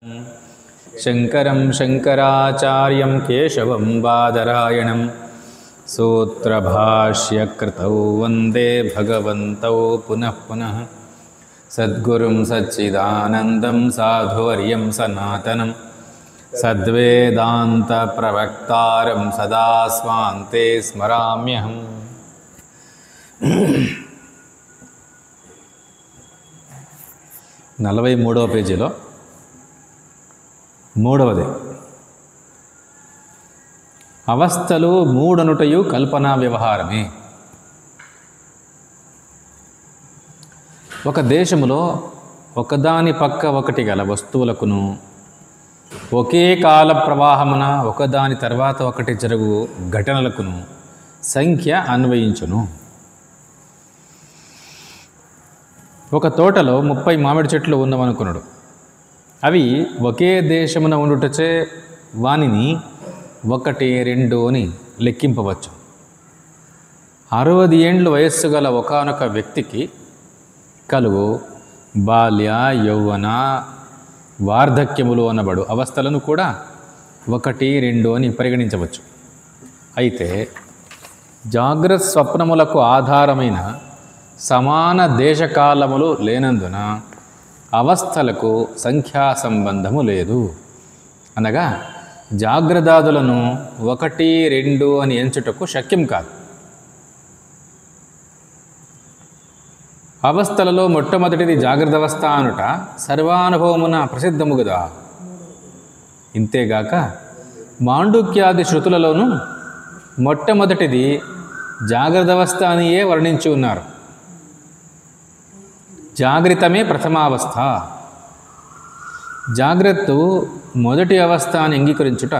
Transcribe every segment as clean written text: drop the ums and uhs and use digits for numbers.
शंकरं शंकराचार्यं केशवं बादरायणं सूत्रभाष्यकृतौ वंदे भगवन्तौ पुनः पुनः सद्गुरुं सच्चिदानन्दं साधुवर्यं सनातनं सद्वेदान्तप्रवक्तारं सदा स्वान्ते स्मराम्यहम्। 43వ పేజీలో మూడవది అవస్థలు మూడనుటయు కల్పనా వ్యవహారమే. ఒక దేశములో ఒకదాని పక్క ఒకటి గల వస్తువులకును ఒకే కాల ప్రవాహమున ఒకదాని తర్వాత ఒకటి జరుగు ఘటనలకును సంఖ్య అన్వయించును. ఒక తోటలో 30 మామిడి చెట్లు ఉన్నవనుకున్నాడు. అవి ఒకే దేశమున ఉండుటచే వానిని 1, 2 అని లెక్కింపవచ్చు. 60 ఏండ్లు వయస్సు గల ఒకానొక వ్యక్తికి కలుగు బాల్య యౌవన వార్ధక్యములు అనబడు అవస్థలను కూడా 1, 2 అని పరిగణించవచ్చు. అయితే జాగ్రత్త స్వప్నములకు ఆధారమైన సమాన దేశకాలములు లేనందున అవస్థలకు సంఖ్యా సంబంధము లేదు. అనగా జాగ్రత్తాదులను 1, 2 అని ఎంచుటకు శక్యం కాదు. అవస్థలలో మొట్టమొదటిది జాగ్రత్త అవస్థ అనుట సర్వానుభవమున ప్రసిద్ధము కదా. ఇంతేగాక మాండుక్యాది శృతులలోనూ మొట్టమొదటిది జాగ్రత్త అవస్థ అనియే వర్ణించి ఉన్నారు. జాగ్రత్తమే ప్రథమావస్థ. జాగ్రత్త మొదటి అవస్థ అని అంగీకరించుట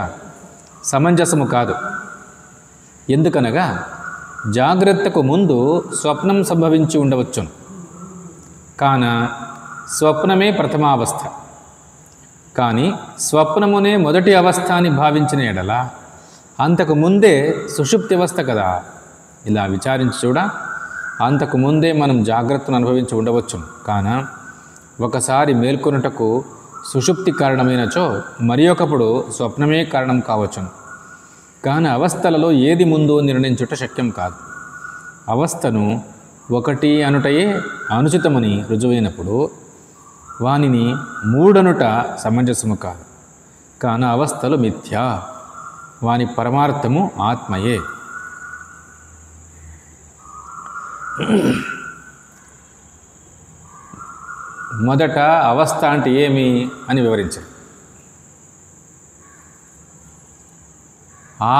సమంజసము కాదు. ఎందుకనగా జాగ్రత్తకు ముందు స్వప్నం సంభవించి ఉండవచ్చును, కాన స్వప్నమే ప్రథమావస్థ. కానీ స్వప్నమునే మొదటి అవస్థ అని భావించిన ఎడల అంతకు ముందే సుషుప్తి అవస్థ కదా. ఇలా విచారించి చూడ అంతకు ముందే మనం జాగ్రత్తను అనుభవించి ఉండవచ్చును, కాన ఒకసారి మేల్కొనుటకు సుషుప్తి కారణమైనచో మరి ఒకప్పుడు స్వప్నమే కారణం కావచ్చును. కానీ అవస్థలలో ఏది ముందు నిర్ణయించుట శక్యం కాదు. అవస్థను 1 అనుటయే అనుచితమని రుజువైనప్పుడు వానిని 3 అనుట సమంజసము కాదు. కాన అవస్థలు మిథ్యా, వాని పరమార్థము ఆత్మయే. మొదట అవస్థ అంటే ఏమి అని వివరించారు.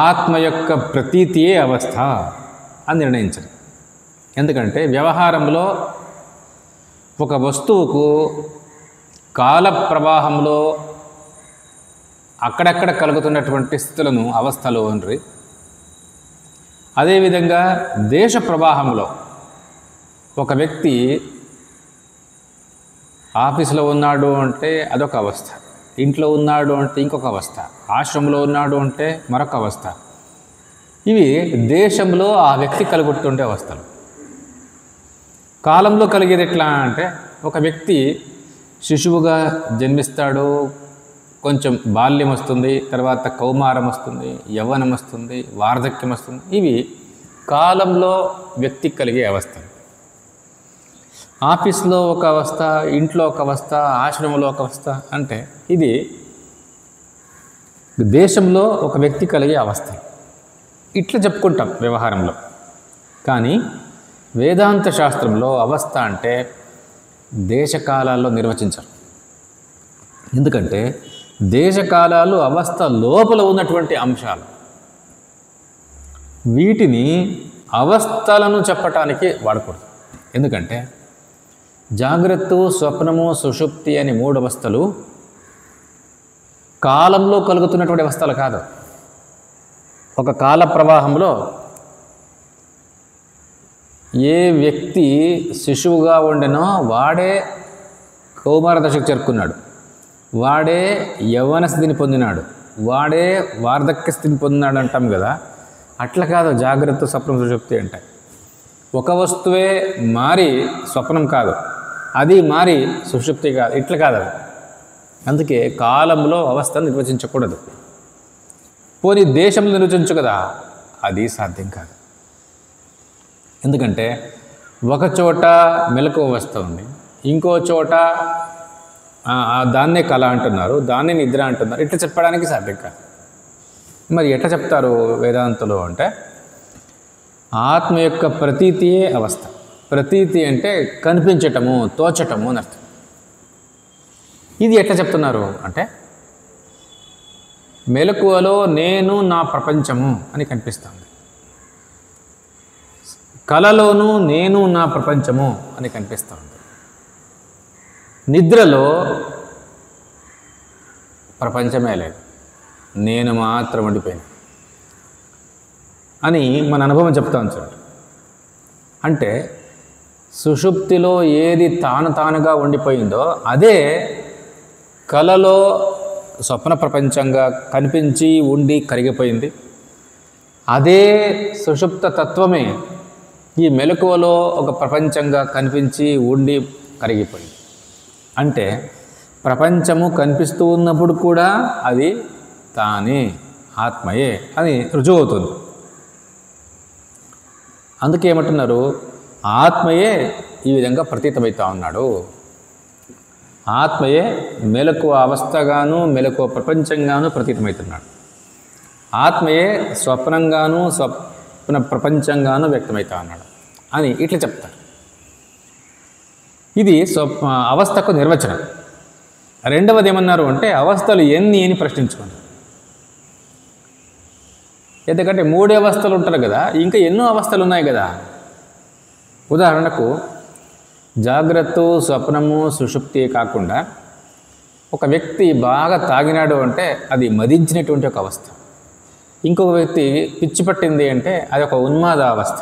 ఆత్మ యొక్క ప్రతీతియే అవస్థ అని నిర్ణయించారు. ఎందుకంటే వ్యవహారంలో ఒక వస్తువుకు కాల ప్రవాహంలో అక్కడక్కడ కలుగుతున్నటువంటి స్థితులను అవస్థలు అనరు. అదేవిధంగా దేశ ప్రవాహంలో ఒక వ్యక్తి ఆఫీసులో ఉన్నాడు అంటే అదొక అవస్థ, ఇంట్లో ఉన్నాడు అంటే ఇంకొక అవస్థ, ఆశ్రమంలో ఉన్నాడు అంటే మరొక అవస్థ. ఇవి దేశంలో ఆ వ్యక్తి కలుగుతుండే అవస్థలు. కాలంలో కలిగేది ఎట్లా అంటే ఒక వ్యక్తి శిశువుగా జన్మిస్తాడు, కొంచెం బాల్యం వస్తుంది, తర్వాత కౌమారం వస్తుంది, యవ్వనం వస్తుంది, వార్ధక్యం వస్తుంది. ఇవి కాలంలో వ్యక్తి కలిగే అవస్థలు. ఆఫీస్లో ఒక అవస్థ, ఇంట్లో ఒక అవస్థ, ఆశ్రమంలో ఒక అవస్థ అంటే ఇది దేశంలో ఒక వ్యక్తి కలిగే అవస్థ. ఇట్లా చెప్పుకుంటాం వ్యవహారంలో. కానీ వేదాంత శాస్త్రంలో అవస్థ అంటే దేశకాలాల్లో నిర్వచించరు. ఎందుకంటే దేశకాలాలు అవస్థ లోపల ఉన్నటువంటి అంశాలు. వీటిని అవస్థలను చెప్పటానికి వాడకూడదు. ఎందుకంటే జాగ్రత్త, స్వప్నము, సుషుప్తి అని 3 అవస్థలు కాలంలో కలుగుతున్నటువంటి అవస్థలు కాదు. ఒక కాల ప్రవాహంలో ఏ వ్యక్తి శిశువుగా ఉండెనో వాడే కౌమార దశకు చేరుకున్నాడు, వాడే యవ్వన స్థితిని పొందినాడు, వాడే వార్ధక్య స్థితిని పొందినాడు అంటాం కదా. అట్లా కాదు జాగ్రత్త, స్వప్నం, సుషుప్తి అంటే. ఒక వస్తువే మారి స్వప్నం కాదు, అది మారి సుషుప్తి కాదు, ఇట్లా కాదు. అది అందుకే కాలంలో అవస్థను నిర్వచించకూడదు. పోనీ దేశంలో నిర్వచించు కదా, అది సాధ్యం కాదు. ఎందుకంటే ఒక చోట మెలకువ అవస్థ ఉంది, ఇంకో చోట దాన్నే కళ అంటున్నారు, దాన్నే నిద్ర అంటున్నారు. ఇట్లా చెప్పడానికి సాధ్యం కాదు. మరి ఎట్లా చెప్తారు వేదాంతులు అంటే, ఆత్మ యొక్క ప్రతీతియే అవస్థ. ప్రతీతి అంటే కనిపించటము, తోచటము అని అర్థం. ఇది ఎట్లా చెప్తున్నారు అంటే, మెలకువలో నేను నా ప్రపంచము అని కనిపిస్తుంది, కళలోనూ నేను నా ప్రపంచము అని కనిపిస్తుంది, నిద్రలో ప్రపంచమే లేదు, నేను మాత్రం ఉండిపోయాను అని మన అనుభవం చెప్తాను చూడండి. అంటే సుషుప్తిలో ఏది తానుగా ఉండిపోయిందో అదే కలలో స్వప్న ప్రపంచంగా కనిపించి ఉండి కరిగిపోయింది. అదే సుషుప్త తత్వమే ఈ మెలకువలో ఒక ప్రపంచంగా కనిపించి ఉండి కరిగిపోయింది. అంటే ప్రపంచము కనిపిస్తూ ఉన్నప్పుడు కూడా అది తానే, ఆత్మయే అని రుజువు అవుతుంది. అందుకే ఏమంటున్నారు, ఆత్మయే ఈ విధంగా ప్రతీతమవుతా ఉన్నాడు. ఆత్మయే మెలకువ అవస్థగాను మెలకువ ప్రపంచంగాను ప్రతీతమవుతున్నాడు. ఆత్మయే స్వప్నంగాను స్వప్న ప్రపంచంగాను వ్యక్తమవుతా ఉన్నాడు అని ఇట్లా చెప్తారు. ఇది అవస్థకు నిర్వచనం. రెండవది ఏమన్నారు అంటే, అవస్థలు ఎన్ని అని ప్రశ్నించుకోండి. ఎందుకంటే 3 అవస్థలు ఉంటారు కదా, ఇంకా ఎన్నో అవస్థలు ఉన్నాయి కదా. ఉదాహరణకు జాగ్రత్త, స్వప్నము, సుషుప్తి కాకుండా ఒక వ్యక్తి బాగా తాగినాడు అంటే అది మదించినటువంటి ఒక అవస్థ. ఇంకొక వ్యక్తి పిచ్చి పట్టింది అంటే అది ఒక ఉన్మాద అవస్థ.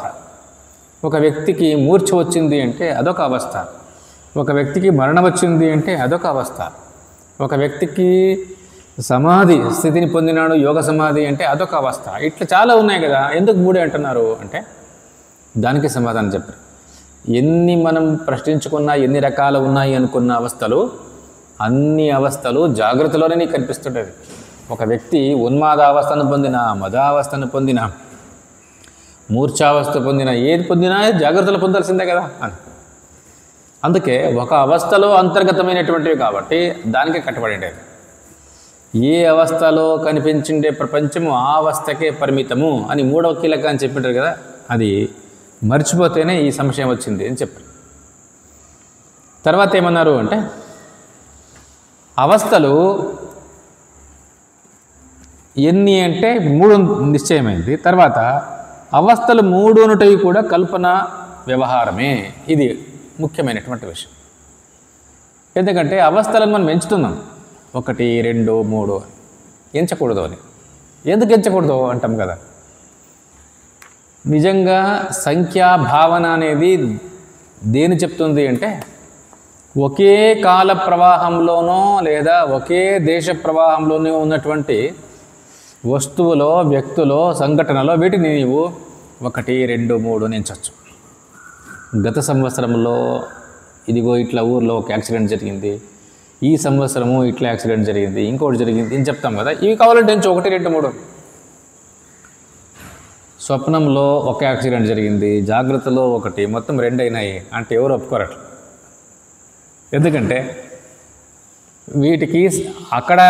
ఒక వ్యక్తికి మూర్ఛ వచ్చింది అంటే అదొక అవస్థ. ఒక వ్యక్తికి మరణం వచ్చింది అంటే అదొక అవస్థ. ఒక వ్యక్తికి సమాధి స్థితిని పొందినాడు, యోగ సమాధి అంటే అదొక అవస్థ. ఇట్లా చాలా ఉన్నాయి కదా, ఎందుకు 3 అంటున్నారు అంటే దానికి సమాధానం చెప్పారు. ఎన్ని మనం ప్రశ్నించుకున్నా, ఎన్ని రకాలు ఉన్నాయి అనుకున్న అవస్థలు, అన్ని అవస్థలు జాగ్రత్తలోనే నీకు కనిపిస్తుంటుంది. ఒక వ్యక్తి ఉన్మాదావస్థను పొందిన, మదావస్థను పొందిన, మూర్ఛావస్థ పొందిన, ఏది పొందినా జాగ్రత్తలు పొందాల్సిందే కదా అని. అందుకే ఒక అవస్థలో అంతర్గతమైనటువంటివి కాబట్టి దానికే కట్టుబడేది. ఏ అవస్థలో కనిపించిండే ప్రపంచము ఆ అవస్థకే పరిమితము అని 3వ కీలక అని చెప్పింటారు కదా, అది మర్చిపోతేనే ఈ సంశయం వచ్చింది అని చెప్పారు. తర్వాత ఏమన్నారు అంటే, అవస్థలు ఎన్ని అంటే 3 నిశ్చయమైంది. తర్వాత అవస్థలు 3 అనుటవి కూడా కల్పన వ్యవహారమే. ఇది ముఖ్యమైనటువంటి విషయం. ఎందుకంటే అవస్థలను మనం ఎంచుతున్నాం, 1, 2, 3 ఎంచకూడదు అని. ఎందుకు ఎంచకూడదు అంటాం కదా. నిజంగా సంఖ్యా భావన అనేది దేని చెప్తుంది అంటే, ఒకే కాల ప్రవాహంలోనో లేదా ఒకే దేశ ప్రవాహంలోనో ఉన్నటువంటి వస్తువులో, వ్యక్తులో, సంఘటనలో వీటిని నీవు 1, 2, 3 ఎంచవచ్చు. గత సంవత్సరంలో ఇదిగో ఇట్లా ఊర్లో ఒక యాక్సిడెంట్ జరిగింది, ఈ సంవత్సరము ఇట్లా యాక్సిడెంట్ జరిగింది, ఇంకోటి జరిగింది అని చెప్తాం కదా. ఇవి కావాలంటే 1, 2, 3. స్వప్నంలో ఒక యాక్సిడెంట్ జరిగింది, జాగ్రత్తలో 1, మొత్తం 2 అయినాయి అంటే ఎవరు ఒప్పుకోరట్లు. ఎందుకంటే వీటికి అక్కడ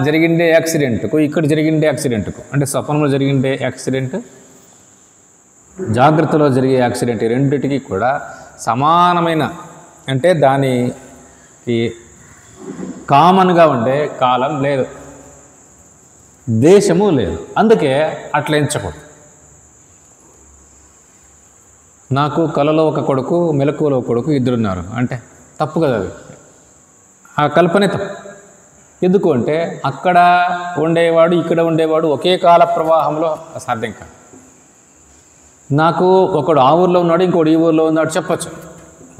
జరిగిండే యాక్సిడెంట్కు, ఇక్కడ జరిగిండే యాక్సిడెంట్కు, అంటే స్వప్నంలో జరిగిండే యాక్సిడెంట్, జాగ్రత్తలో జరిగే యాక్సిడెంట్, రెండింటికి కూడా సమానమైన, అంటే దానికి కామన్గా ఉండే కాలం లేదు, దేశము లేదు. అందుకే అట్లా ఎంచకూడదు. నాకు కలలో ఒక కొడుకు, మెలకువలో ఒక కొడుకు, 2 ఉన్నారు అంటే తప్పు కదా అది. ఆ కల్పనే తప్పు. ఎందుకు అంటే అక్కడ ఉండేవాడు, ఇక్కడ ఉండేవాడు ఒకే కాల ప్రవాహంలో సాధ్యం కాదు. నాకు ఒకడు ఆ ఊర్లో ఉన్నాడు, ఇంకోటి ఈ ఊర్లో ఉన్నాడు చెప్పచ్చు,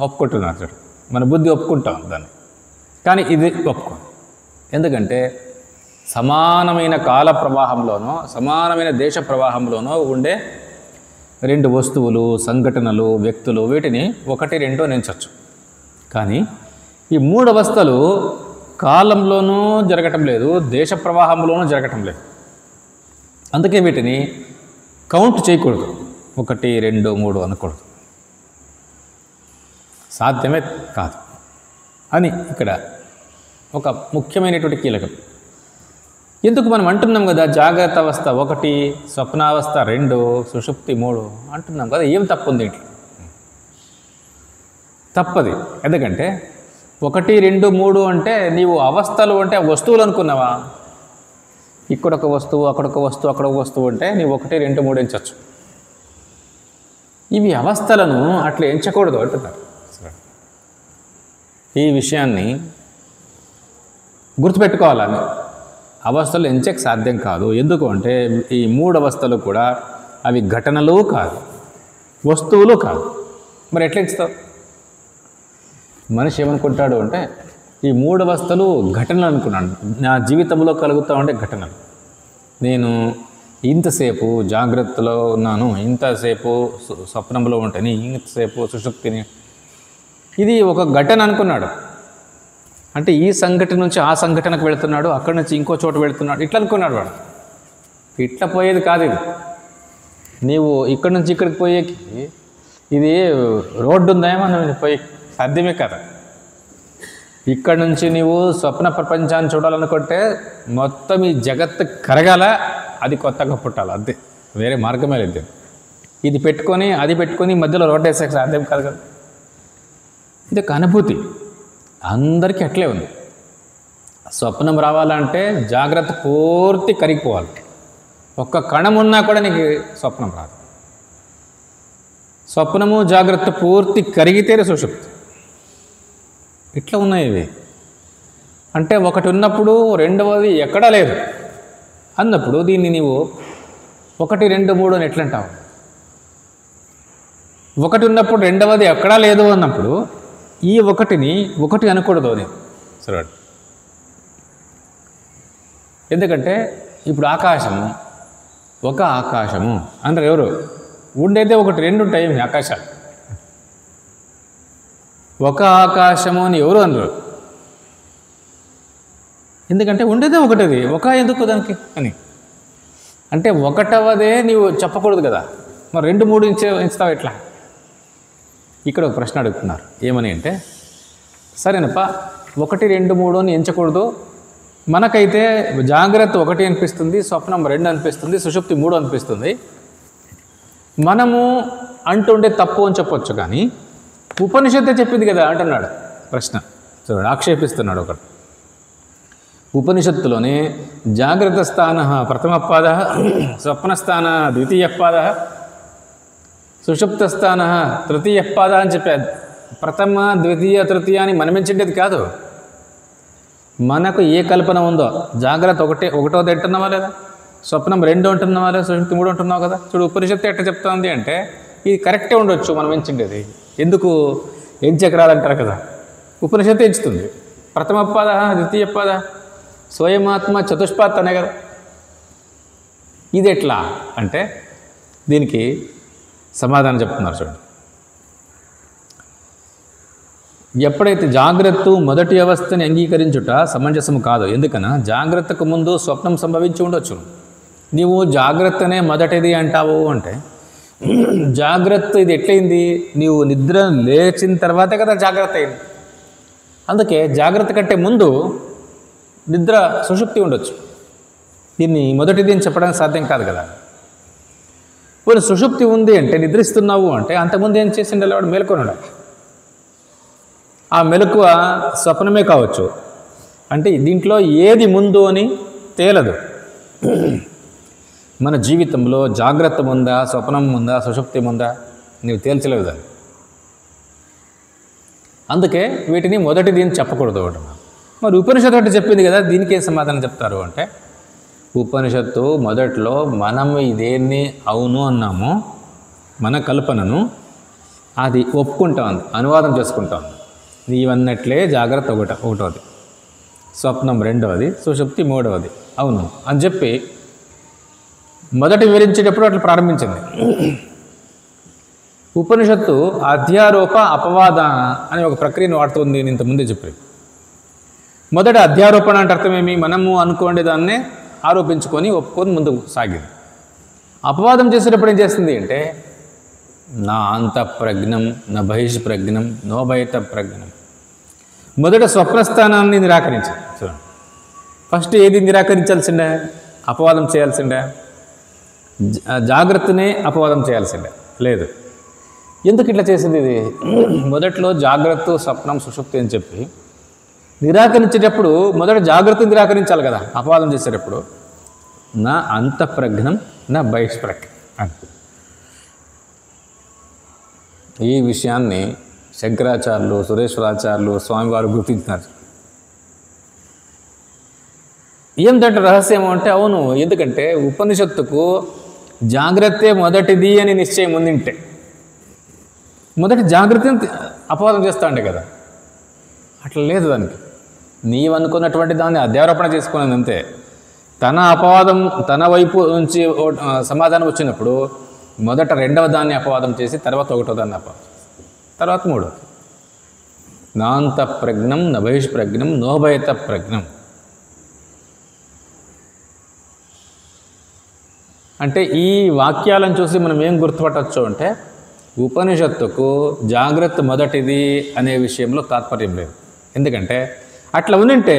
ఒప్పుకుంటున్నారు చూడు, మన బుద్ధి ఒప్పుకుంటాం దాన్ని. కానీ ఇది ఒప్పుకో. ఎందుకంటే సమానమైన కాల ప్రవాహంలోనో సమానమైన దేశ ప్రవాహంలోనో ఉండే 2 వస్తువులు, సంఘటనలు, వ్యక్తులు, వీటిని 1, 2 ఎంచవచ్చు. కానీ ఈ 3 అవస్థలు కాలంలోనూ జరగటం లేదు, దేశ ప్రవాహంలోనూ జరగటం లేదు. అందుకే వీటిని కౌంట్ చేయకూడదు, 1, 2, 3 అనకూడదు, సాధ్యమే కాదు అని ఇక్కడ ఒక ముఖ్యమైనటువంటి కీలకం. ఎందుకు మనం అంటున్నాం కదా జాగ్రత్త అవస్థ 1, స్వప్నావస్థ 2, సుషుప్తి 3 అంటున్నాం కదా. ఏం తప్పు ఉంది ఇంట్లో? తప్పది. ఎందుకంటే 1, 2, 3 అంటే నీవు అవస్థలు అంటే వస్తువులు అనుకున్నావా? ఇక్కడొక వస్తువు, అక్కడొక వస్తువు, అక్కడొక వస్తువు అంటే నీవు 1, 2, 3 ఎంచచ్చు. ఇవి అవస్థలను అట్లా ఎంచకూడదు అంటున్నారు. ఈ విషయాన్ని గుర్తుపెట్టుకోవాలని. అవస్థలు ఎంచక సాధ్యం కాదు. ఎందుకు అంటే ఈ 3 అవస్థలు కూడా అవి ఘటనలు కాదు, వస్తువులు కాదు. మరి ఎట్లా ఎంచుతావు? మనిషి ఏమనుకుంటాడు అంటే ఈ 3 అవస్థలు ఘటనలు అనుకున్నాను, నా జీవితంలో కలుగుతూ ఉండే ఘటనలు. నేను ఇంతసేపు జాగ్రత్తలో ఉన్నాను, ఇంతసేపు స్వప్నంలో ఉంటాను, ఇంతసేపు సుషుప్తిని, ఇది ఒక ఘటన అనుకున్నాడు. అంటే ఈ సంఘటన నుంచి ఆ సంఘటనకు వెళుతున్నాడు, అక్కడి నుంచి ఇంకో చోట వెళుతున్నాడు, ఇట్లా అనుకున్నాడు వాడు. ఇట్లా పోయేది కాదు ఇది. నీవు ఇక్కడి నుంచి ఇక్కడికి పోయేకి ఇది రోడ్డు ఉందేమో నువ్వు పోయి సాధ్యమే కదా. ఇక్కడ నుంచి నీవు స్వప్న ప్రపంచాన్ని చూడాలనుకుంటే మొత్తం ఈ జగత్తు కరగాల, అది కొత్తగా పుట్టాలి, అంతే, వేరే మార్గమే లేదు. ఇది పెట్టుకొని అది పెట్టుకొని మధ్యలో రోడ్డు వేసే సాధ్యం కాదు కదా. ఇది ఒక అనుభూతి, అందరికీ అట్లే ఉంది. స్వప్నం రావాలంటే జాగ్రత్త పూర్తి కరిగిపోవాలి. ఒక్క కణం ఉన్నా కూడా నీకు స్వప్నం రాదు. స్వప్నము జాగ్రత్త పూర్తి కరిగితేనే సుషుప్తి. ఇట్లా ఉన్నాయి ఇవి. అంటే ఒకటి ఉన్నప్పుడు రెండవది ఎక్కడా లేదు అన్నప్పుడు దీన్ని నీవు 1, 2, 3 అని ఎట్లంటావు? ఒకటి ఉన్నప్పుడు రెండవది ఎక్కడా లేదు అన్నప్పుడు ఈ ఒకటిని ఒకటి అనకూడదు అని సరే. ఎందుకంటే ఇప్పుడు ఆకాశము, ఒక ఆకాశము అంటారు ఎవరు? ఉండేదే ఒకటి, 2 ఉంటాయి ఆకాశాలు. ఒక ఆకాశము అని ఎవరు అనరు. ఎందుకంటే ఉండేదే ఒకటిది, ఒక ఎందుకు దానికి అని. అంటే ఒకటవదే నీవు చెప్పకూడదు కదా, మరి 2, 3 ఎంచుతావు ఎట్లా? ఇక్కడ ఒక ప్రశ్న అడుగుతున్నారు. ఏమని అంటే, సరేనప్ప 1, 2, 3 అని ఎంచకూడదు, మనకైతే జాగ్రత్త 1 అనిపిస్తుంది, స్వప్నం 2 అనిపిస్తుంది, సుషుప్తి 3 అనిపిస్తుంది. మనము అంటుండే తప్పు అని చెప్పొచ్చు, కానీ ఉపనిషత్తు చెప్పింది కదా అంటున్నాడు. ప్రశ్న చూడండి, ఆక్షేపిస్తున్నాడు ఒకడు. ఉపనిషత్తులోనే జాగ్రత్త స్థాన ప్రథమపాద, స్వప్నస్థాన ద్వితీయపాద, సుషుప్తస్థాన తృతీయపాద అని చెప్పాడు. ప్రథమ, ద్వితీయ, తృతీయ అని మనమించేది కాదు. మనకు ఏ కల్పన ఉందో, జాగ్రత్త ఒకటోది అంటున్నావా లేదా, స్వప్నం 2 అంటున్నావా లేదా, సుషుప్తి 3 అంటున్నావు కదా. చూడు ఉపనిషత్తు ఎట్లా చెప్తుంది అంటే ఇది కరెక్టే ఉండొచ్చు, మనం ఎంచిండేది. ఎందుకు ఎంచకరాదంటారు కదా, ఉపనిషత్తు ఎంచుతుంది. ప్రథమపాద, ద్వితీయపాద, స్వయమాత్మ చతుష్పాత్ అనే కదా. ఇది ఎట్లా అంటే దీనికి సమాధానం చెప్తున్నారు చూడండి. ఎప్పుడైతే జాగ్రత్త మొదటి అవస్థని అంగీకరించుట సమంజసము కాదు. ఎందుకన్నా జాగ్రత్తకు ముందు స్వప్నం సంభవించి ఉండొచ్చు. నీవు జాగ్రత్తనే మొదటిది అంటావు అంటే జాగ్రత్త ఇది ఎట్లయింది? నీవు నిద్ర లేచిన తర్వాతే కదా జాగ్రత్త అయింది. అందుకే జాగ్రత్త కంటే ముందు నిద్ర సుషుప్తి ఉండొచ్చు. దీన్ని మొదటిది అని చెప్పడానికి సాధ్యం కాదు కదా. పోనీ సుషుప్తి ఉంది అంటే నిద్రిస్తున్నావు అంటే అంతకుముందు ఏం చేసిండే వాడు మేలుకొనుడు. ఆ మెలకువ స్వప్నమే కావచ్చు. అంటే దీంట్లో ఏది ముందు అని తేలదు. మన జీవితంలో జాగ్రత్త ఉందా, స్వప్నం ఉందా, సుషుప్తి ఉందా నీవు తేల్చలేవు దాన్ని. అందుకే వీటిని మొదటిది అని చెప్పకూడదు అంటున్నాను. మరి ఉపనిషత్తు ఒకటి చెప్పింది కదా, దీనికి ఏం సమాధానం చెప్తారు అంటే ఉపనిషత్తు మొదట్లో మనం ఇదేన్ని అవును అన్నామో మన కల్పనను అది ఒప్పుకుంటాం, అనువాదం చేసుకుంటాం. నీవన్నట్లే జాగ్రత్త ఒకటోది, స్వప్నం 2వది, సుషుప్తి 3వది అవును అని చెప్పి మొదటి వివరించేటప్పుడు అట్లా ప్రారంభించింది. ఉపనిషత్తు అధ్యారోప అపవాద అనే ఒక ప్రక్రియను వాడుతుంది. నేను ఇంతకుముందే చెప్పి మొదట అధ్యారోపణ అంటే అర్థమేమి? మనము అనుకోండి దాన్నే ఆరోపించుకొని ఒప్పుకొని ముందుకు సాగింది. అపవాదం చేసేటప్పుడు ఏం చేస్తుంది అంటే నా అంత ప్రజ్ఞం నా బహిష్ ప్రజ్ఞం నో బయట ప్రజ్ఞం. మొదట స్వప్నస్థానాన్ని నిరాకరించింది. చూడండి, ఫస్ట్ ఏది నిరాకరించాల్సిండే? అపవాదం చేయాల్సిండే? జాగ్రత్తనే అపవాదం చేయాల్సిందే? లేదు. ఎందుకు ఇట్లా చేసింది ఇది? మొదట్లో జాగ్రత్త స్వప్నం సుషుప్తి అని చెప్పి నిరాకరించేటప్పుడు మొదట జాగ్రత్తను నిరాకరించాలి కదా అపవాదం చేసేటప్పుడు. నా అంత ప్రజ్ఞం నా బహిష్ప్రజ్ఞం అని. ఈ విషయాన్ని శంకరాచార్యులు సురేశ్వరాచార్యులు స్వామివారు గుర్తించినారు. ఏంటంటే రహస్యం అంటే అవును, ఎందుకంటే ఉపనిషత్తుకు జాగ్రత్తే మొదటిది అని నిశ్చయం ఉందింటే మొదటి జాగ్రత్తని అపవాదం చేస్తా ఉండే కదా. అట్లా లేదు. దానికి నీవనుకున్నటువంటి దాన్ని అధ్యారోపణ చేసుకున్నది అంతే. తన అపవాదం తన వైపు నుంచి సమాధానం వచ్చినప్పుడు మొదట రెండవ దాన్ని అపవాదం చేసి తర్వాత ఒకటో దాన్ని అపవాదం తర్వాత మూడవది. నాంత ప్రజ్ఞం న బహిష్ప్రజ్ఞం నోభయత ప్రజ్ఞం అంటే ఈ వాక్యాలను చూసి మనం ఏం గుర్తుపట్టవచ్చు అంటే ఉపనిషత్తుకు జాగ్రత్త మొదటిది అనే విషయంలో తాత్పర్యం లేదు. ఎందుకంటే అట్లా ఉండింటే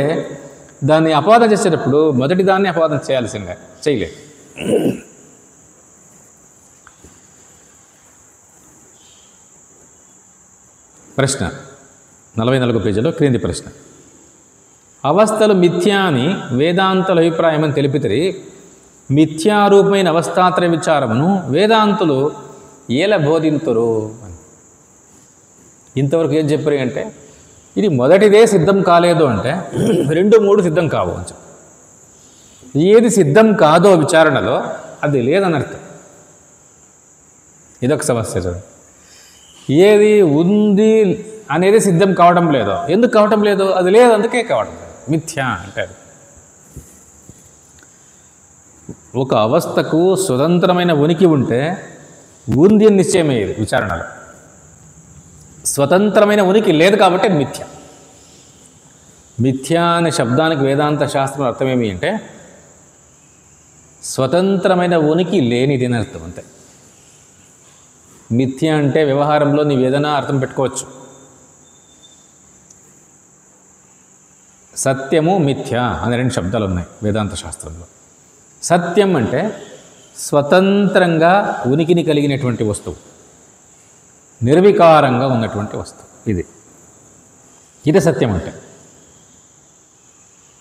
దాన్ని అపవాదం చేసేటప్పుడు మొదటి దాన్ని అపవాదం చేయాల్సిందే, చేయలేదు. ప్రశ్న 44 పేజీలో క్రింది ప్రశ్న. అవస్థలు మిథ్యా అని వేదాంతుల అభిప్రాయం అని తెలిపితే మిథ్యారూపమైన అవస్థాత్రయ విచారమును వేదాంతులు ఏల బోధింతురు అని. ఇంతవరకు ఏం చెప్పారు అంటే ఇది మొదటిదే సిద్ధం కాలేదు అంటే 2, 3 సిద్ధం కావు అని చెప్పి. ఏది సిద్ధం కాదో విచారణలో అది లేదని అర్థం. ఇదొక సమస్య. చూడండి, ఏది ఉంది అనేది సిద్ధం కావడం లేదో. ఎందుకు కావటం లేదు? అది లేదు, అందుకే కావడం లేదు. మిథ్యా అంటారు. ఒక అవస్థకు స్వతంత్రమైన ఉనికి ఉంటే ఉంది అని నిశ్చయమయ్యేది విచారణలో. స్వతంత్రమైన ఉనికి లేదు కాబట్టి మిథ్య. మిథ్య అనే శబ్దానికి వేదాంత శాస్త్రం అర్థమేమి అంటే స్వతంత్రమైన ఉనికి లేనిది అని అర్థం అంతే. మిథ్య అంటే వ్యవహారంలో నీవు ఏదైనా అర్థం పెట్టుకోవచ్చు. సత్యము మిథ్య అనే 2 శబ్దాలు ఉన్నాయి వేదాంత శాస్త్రంలో. సత్యం అంటే స్వతంత్రంగా ఉనికిని కలిగినటువంటి వస్తువు, నిర్వికారంగా ఉన్నటువంటి వస్తువు. ఇది సత్యం అంటే.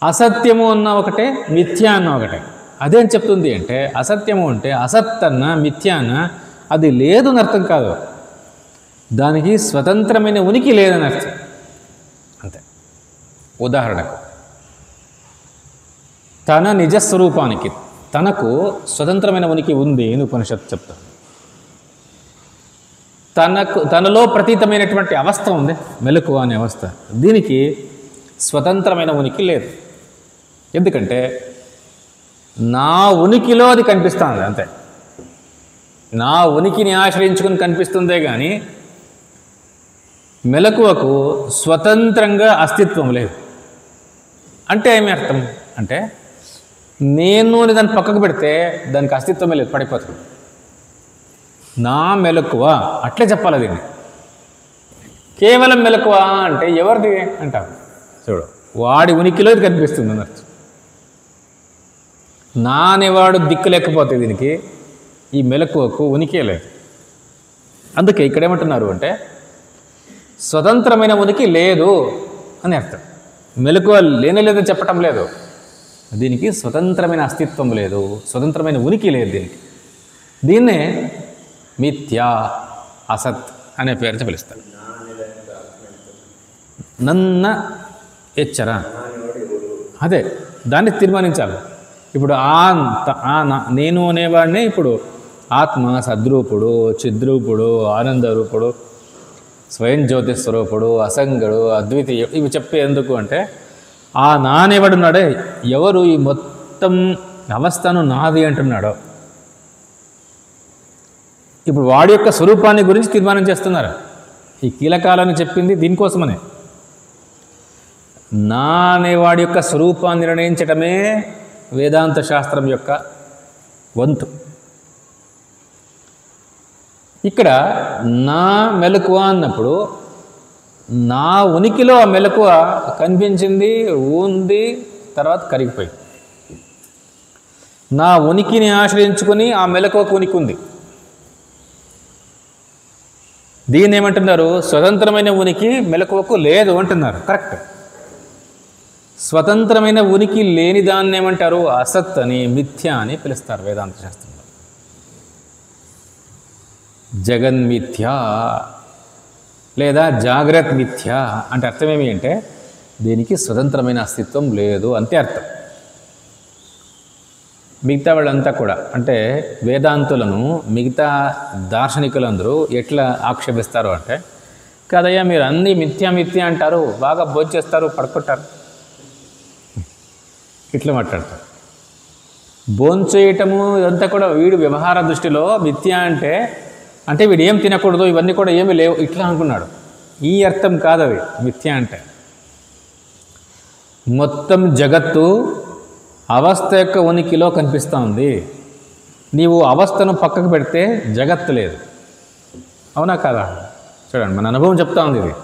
అసత్యము అన్న ఒకటే, మిథ్య అన్న ఒకటే. అదేం చెప్తుంది అంటే అసత్యము అంటే అసత్ అన్న మిథ్య అన్న అది లేదు అని అర్థం కాదు, దానికి స్వతంత్రమైన ఉనికి లేదని అర్థం అంతే. ఉదాహరణకు తన నిజస్వరూపానికి తనకు స్వతంత్రమైన ఉనికి ఉంది అని ఉపనిషత్తు చెప్తాను. తనలో ప్రతీతమైనటువంటి అవస్థ ఉంది, మెలకువ అనే అవస్థ. దీనికి స్వతంత్రమైన ఉనికి లేదు. ఎందుకంటే నా ఉనికిలో అది కనిపిస్తుంది అంతే. నా ఉనికిని ఆశ్రయించుకుని కనిపిస్తుందే కానీ మెలకువకు స్వతంత్రంగా అస్తిత్వం లేదు. అంటే ఏమి అర్థం అంటే నేను అని దాన్ని పక్కకు పెడితే దానికి అస్తిత్వమే లేదు, పడిపోతుంది. నా మెలకువ అట్లే చెప్పాలి. దీన్ని కేవలం మెలకువ అంటే ఎవరిది అంటారు. చూడు, వాడి ఉనికిలో ఇది కనిపిస్తుంది అన్నట్టు. నా అనేవాడు దిక్కు లేకపోతే దీనికి ఈ మెలకువకు ఉనికే లేదు. అందుకే ఇక్కడేమంటున్నారు అంటే స్వతంత్రమైన ఉనికి లేదు అని అర్థం. మెలకువ లేదని చెప్పటం లేదు, దీనికి స్వతంత్రమైన అస్తిత్వం లేదు, స్వతంత్రమైన ఉనికి లేదు దీన్నే మిథ్యా అసత్ అనే పేరుతో పిలుస్తారు. నన్న హెచ్చర అదే దాన్ని తీర్మానించాలి. ఇప్పుడు నేను అనేవాడిని ఇప్పుడు ఆత్మ సద్రూపుడు, చిద్రూపుడు, ఆనందరూపుడు, స్వయం జ్యోతిస్వరూపుడు, అసంగుడు, అద్వితీయుడు ఇవి చెప్పేందుకు అంటే ఆ నా అనేవాడున్నాడే ఎవరు ఈ మొత్తం అవస్థను నాది అంటున్నాడో ఇప్పుడు వాడి యొక్క స్వరూపాన్ని గురించి తీర్మానం చేస్తున్నారు. ఈ కీలకాలని చెప్పింది దీనికోసమనే. నా అనేవాడి యొక్క స్వరూపాన్ని నిర్ణయించటమే వేదాంత శాస్త్రం యొక్క వంతు. ఇక్కడ నా మెలకువ అన్నప్పుడు నా ఉనికిలో ఆ మెలకువ కనిపించింది, ఉంది, తర్వాత కరిగిపోయింది. నా ఉనికిని ఆశ్రయించుకొని ఆ మెలకువకు ఉనికి ఉంది. దీన్ని ఏమంటున్నారు? స్వతంత్రమైన ఉనికి మెలకువకు లేదు అంటున్నారు. కరెక్ట్. స్వతంత్రమైన ఉనికి లేని దాన్ని ఏమంటారు? అసత్ అని, మిథ్య అని పిలుస్తారు వేదాంత శాస్త్రంలో. జగన్మిథ్య లేదా జాగ్రత్త మిథ్య అంటే అర్థమేమి అంటే దీనికి స్వతంత్రమైన అస్తిత్వం లేదు అంతే అర్థం. మిగతా వాళ్ళంతా కూడా అంటే వేదాంతులను మిగతా దార్శనికులందరూ ఎట్లా ఆక్షేపిస్తారు అంటే, కదయ్యా మీరు అన్నీ మిథ్య మిథ్య అంటారు, బాగా భోంచేస్తారు, పడుకుంటారు, ఇట్లా మాట్లాడతారు. భోంచేయటము ఇదంతా కూడా వీడు వ్యవహార దృష్టిలో మిథ్య అంటే వీడు ఏం తినకూడదు, ఇవన్నీ కూడా ఏమీ లేవు ఇట్లా అనుకున్నాడు. ఈ అర్థం కాదు అది మిథ్య అంటే. మొత్తం జగత్తు అవస్థ యొక్క ఉనికిలో కనిపిస్తూ ఉంది. నీవు అవస్థను పక్కకు పెడితే జగత్తు లేదు. అవునా కాదా? చూడండి, మన అనుభవం చెప్తా ఉంది ఇది.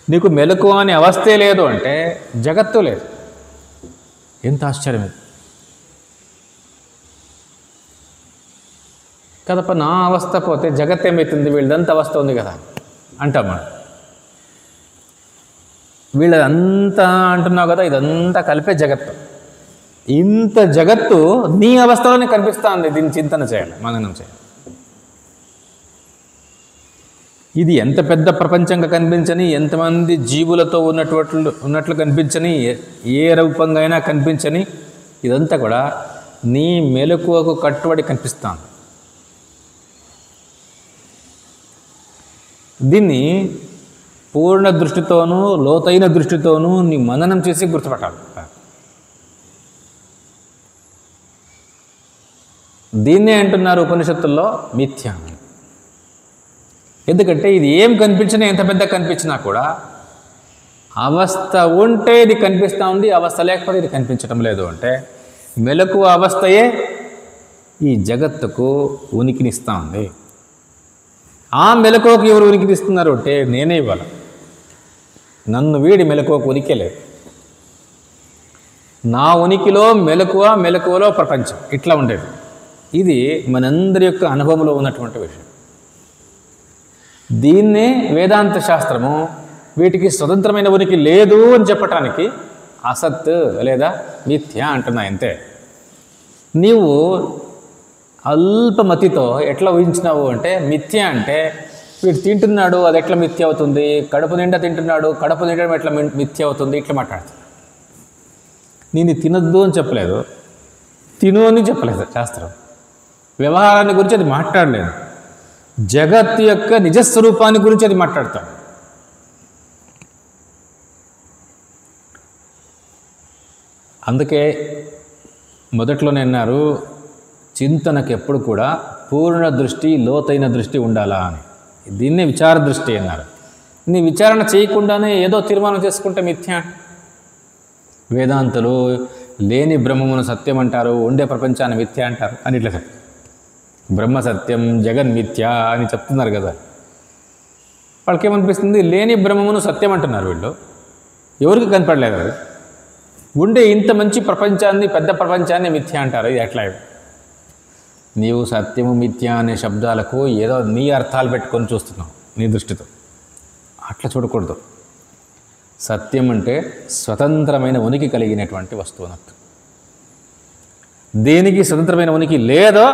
నీకు మెలకువ అనే అవస్థే లేదు అంటే జగత్తు లేదు. ఎంత ఆశ్చర్యం ఇది కదప. నా అవస్థ పోతే జగత్ ఏమవుతుంది? వీళ్ళదంతా అవస్థ ఉంది కదా అంటాం మనం. వీళ్ళదంతా అంటున్నావు కదా, ఇదంతా కలిపే జగత్తు. ఇంత జగత్తు నీ అవస్థలోనే కనిపిస్తూ ఉంది. దీన్ని చింతన చేయాలి, మననం చేయాలి. ఇది ఎంత పెద్ద ప్రపంచంగా కనిపించని, ఎంతమంది జీవులతో ఉన్నట్లు కనిపించని, ఏ రూపంగా అయినా కనిపించని, ఇదంతా కూడా నీ మెలకువకు కట్టుబడి కనిపిస్తాను. దీన్ని పూర్ణ దృష్టితోనూ లోతైన దృష్టితోనూ నీ మననం చేసి గుర్తుపట్టాలి. దీన్నే అంటున్నారు ఉపనిషత్తుల్లో మిథ్య. ఎందుకంటే ఇది ఏం కనిపించినా, ఎంత పెద్ద కనిపించినా కూడా అవస్థ ఉంటే ఇది కనిపిస్తూ ఉంది, అవస్థ లేకపోతే ఇది కనిపించటం లేదు. అంటే మెలకువ అవస్థయే ఈ జగత్తుకు ఉనికినిస్తూ ఉంది. ఆ మెలకువకు ఎవరు ఉనికినిస్తున్నారు అంటే నేనే ఇవ్వాలి. నన్ను వీడి మెలకువకు ఉనికే లేదు. నా ఉనికిలో మెలకువ, మెలకువలో ప్రపంచం ఇట్లా ఉండేది. ఇది మనందరి యొక్క అనుభవంలో ఉన్నటువంటి విషయం. దీన్నే వేదాంత శాస్త్రము వీటికి స్వతంత్రమైన ఉనికి లేదు అని చెప్పటానికి అసత్ లేదా మిథ్య అంటున్నాయి అంతే. నీవు అల్పమతితో ఎట్లా ఊహించినావు అంటే మిథ్య అంటే వీడు తింటున్నాడు, అది ఎట్లా మిథ్య అవుతుంది? కడుపు నిండా తింటున్నాడు, కడుపు నిండడం ఎట్లా మిథ్య అవుతుంది? ఇట్లా మాట్లాడుతుంది. నేను తినొద్దు అని చెప్పలేదు, తిను అని చెప్పలేదు శాస్త్రం. వ్యవహారాన్ని గురించి అది మాట్లాడలేదు. జగత్తు యొక్క నిజస్వరూపాన్ని గురించి అది మాట్లాడతాడు. అందుకే మొదట్లోనే అన్నారు, చింతనకు ఎప్పుడు కూడా పూర్ణ దృష్టి, లోతైన దృష్టి ఉండాలా అని. దీన్నే విచార దృష్టి అన్నారు. నీ విచారణ చేయకుండానే ఏదో తీర్మానం చేసుకుంటే మిథ్య. వేదాంతులు లేని బ్రహ్మమును సత్యం అంటారు, ఉండే ప్రపంచాన్ని మిథ్య అంటారు అని ఇట్లా చెప్తారు. బ్రహ్మ సత్యం, జగన్ మిథ్య అని చెప్తున్నారు కదా. వాళ్ళకేమనిపిస్తుంది? లేని బ్రహ్మమును సత్యం అంటున్నారు వీళ్ళు. ఎవరికి కనపడలేదు అది. ఉండే ఇంత మంచి ప్రపంచాన్ని, పెద్ద ప్రపంచాన్ని మిథ్య అంటారు. ఇది ఎట్లా? నీవు సత్యము మిథ్య అనే శబ్దాలకు ఏదో నీ అర్థాలు పెట్టుకొని చూస్తున్నావు నీ దృష్టితో. అట్లా చూడకూడదు. సత్యం అంటే స్వతంత్రమైన ఉనికి కలిగినటువంటి వస్తువు అన్నట్టు. దేనికి స్వతంత్రమైన ఉనికి లేదో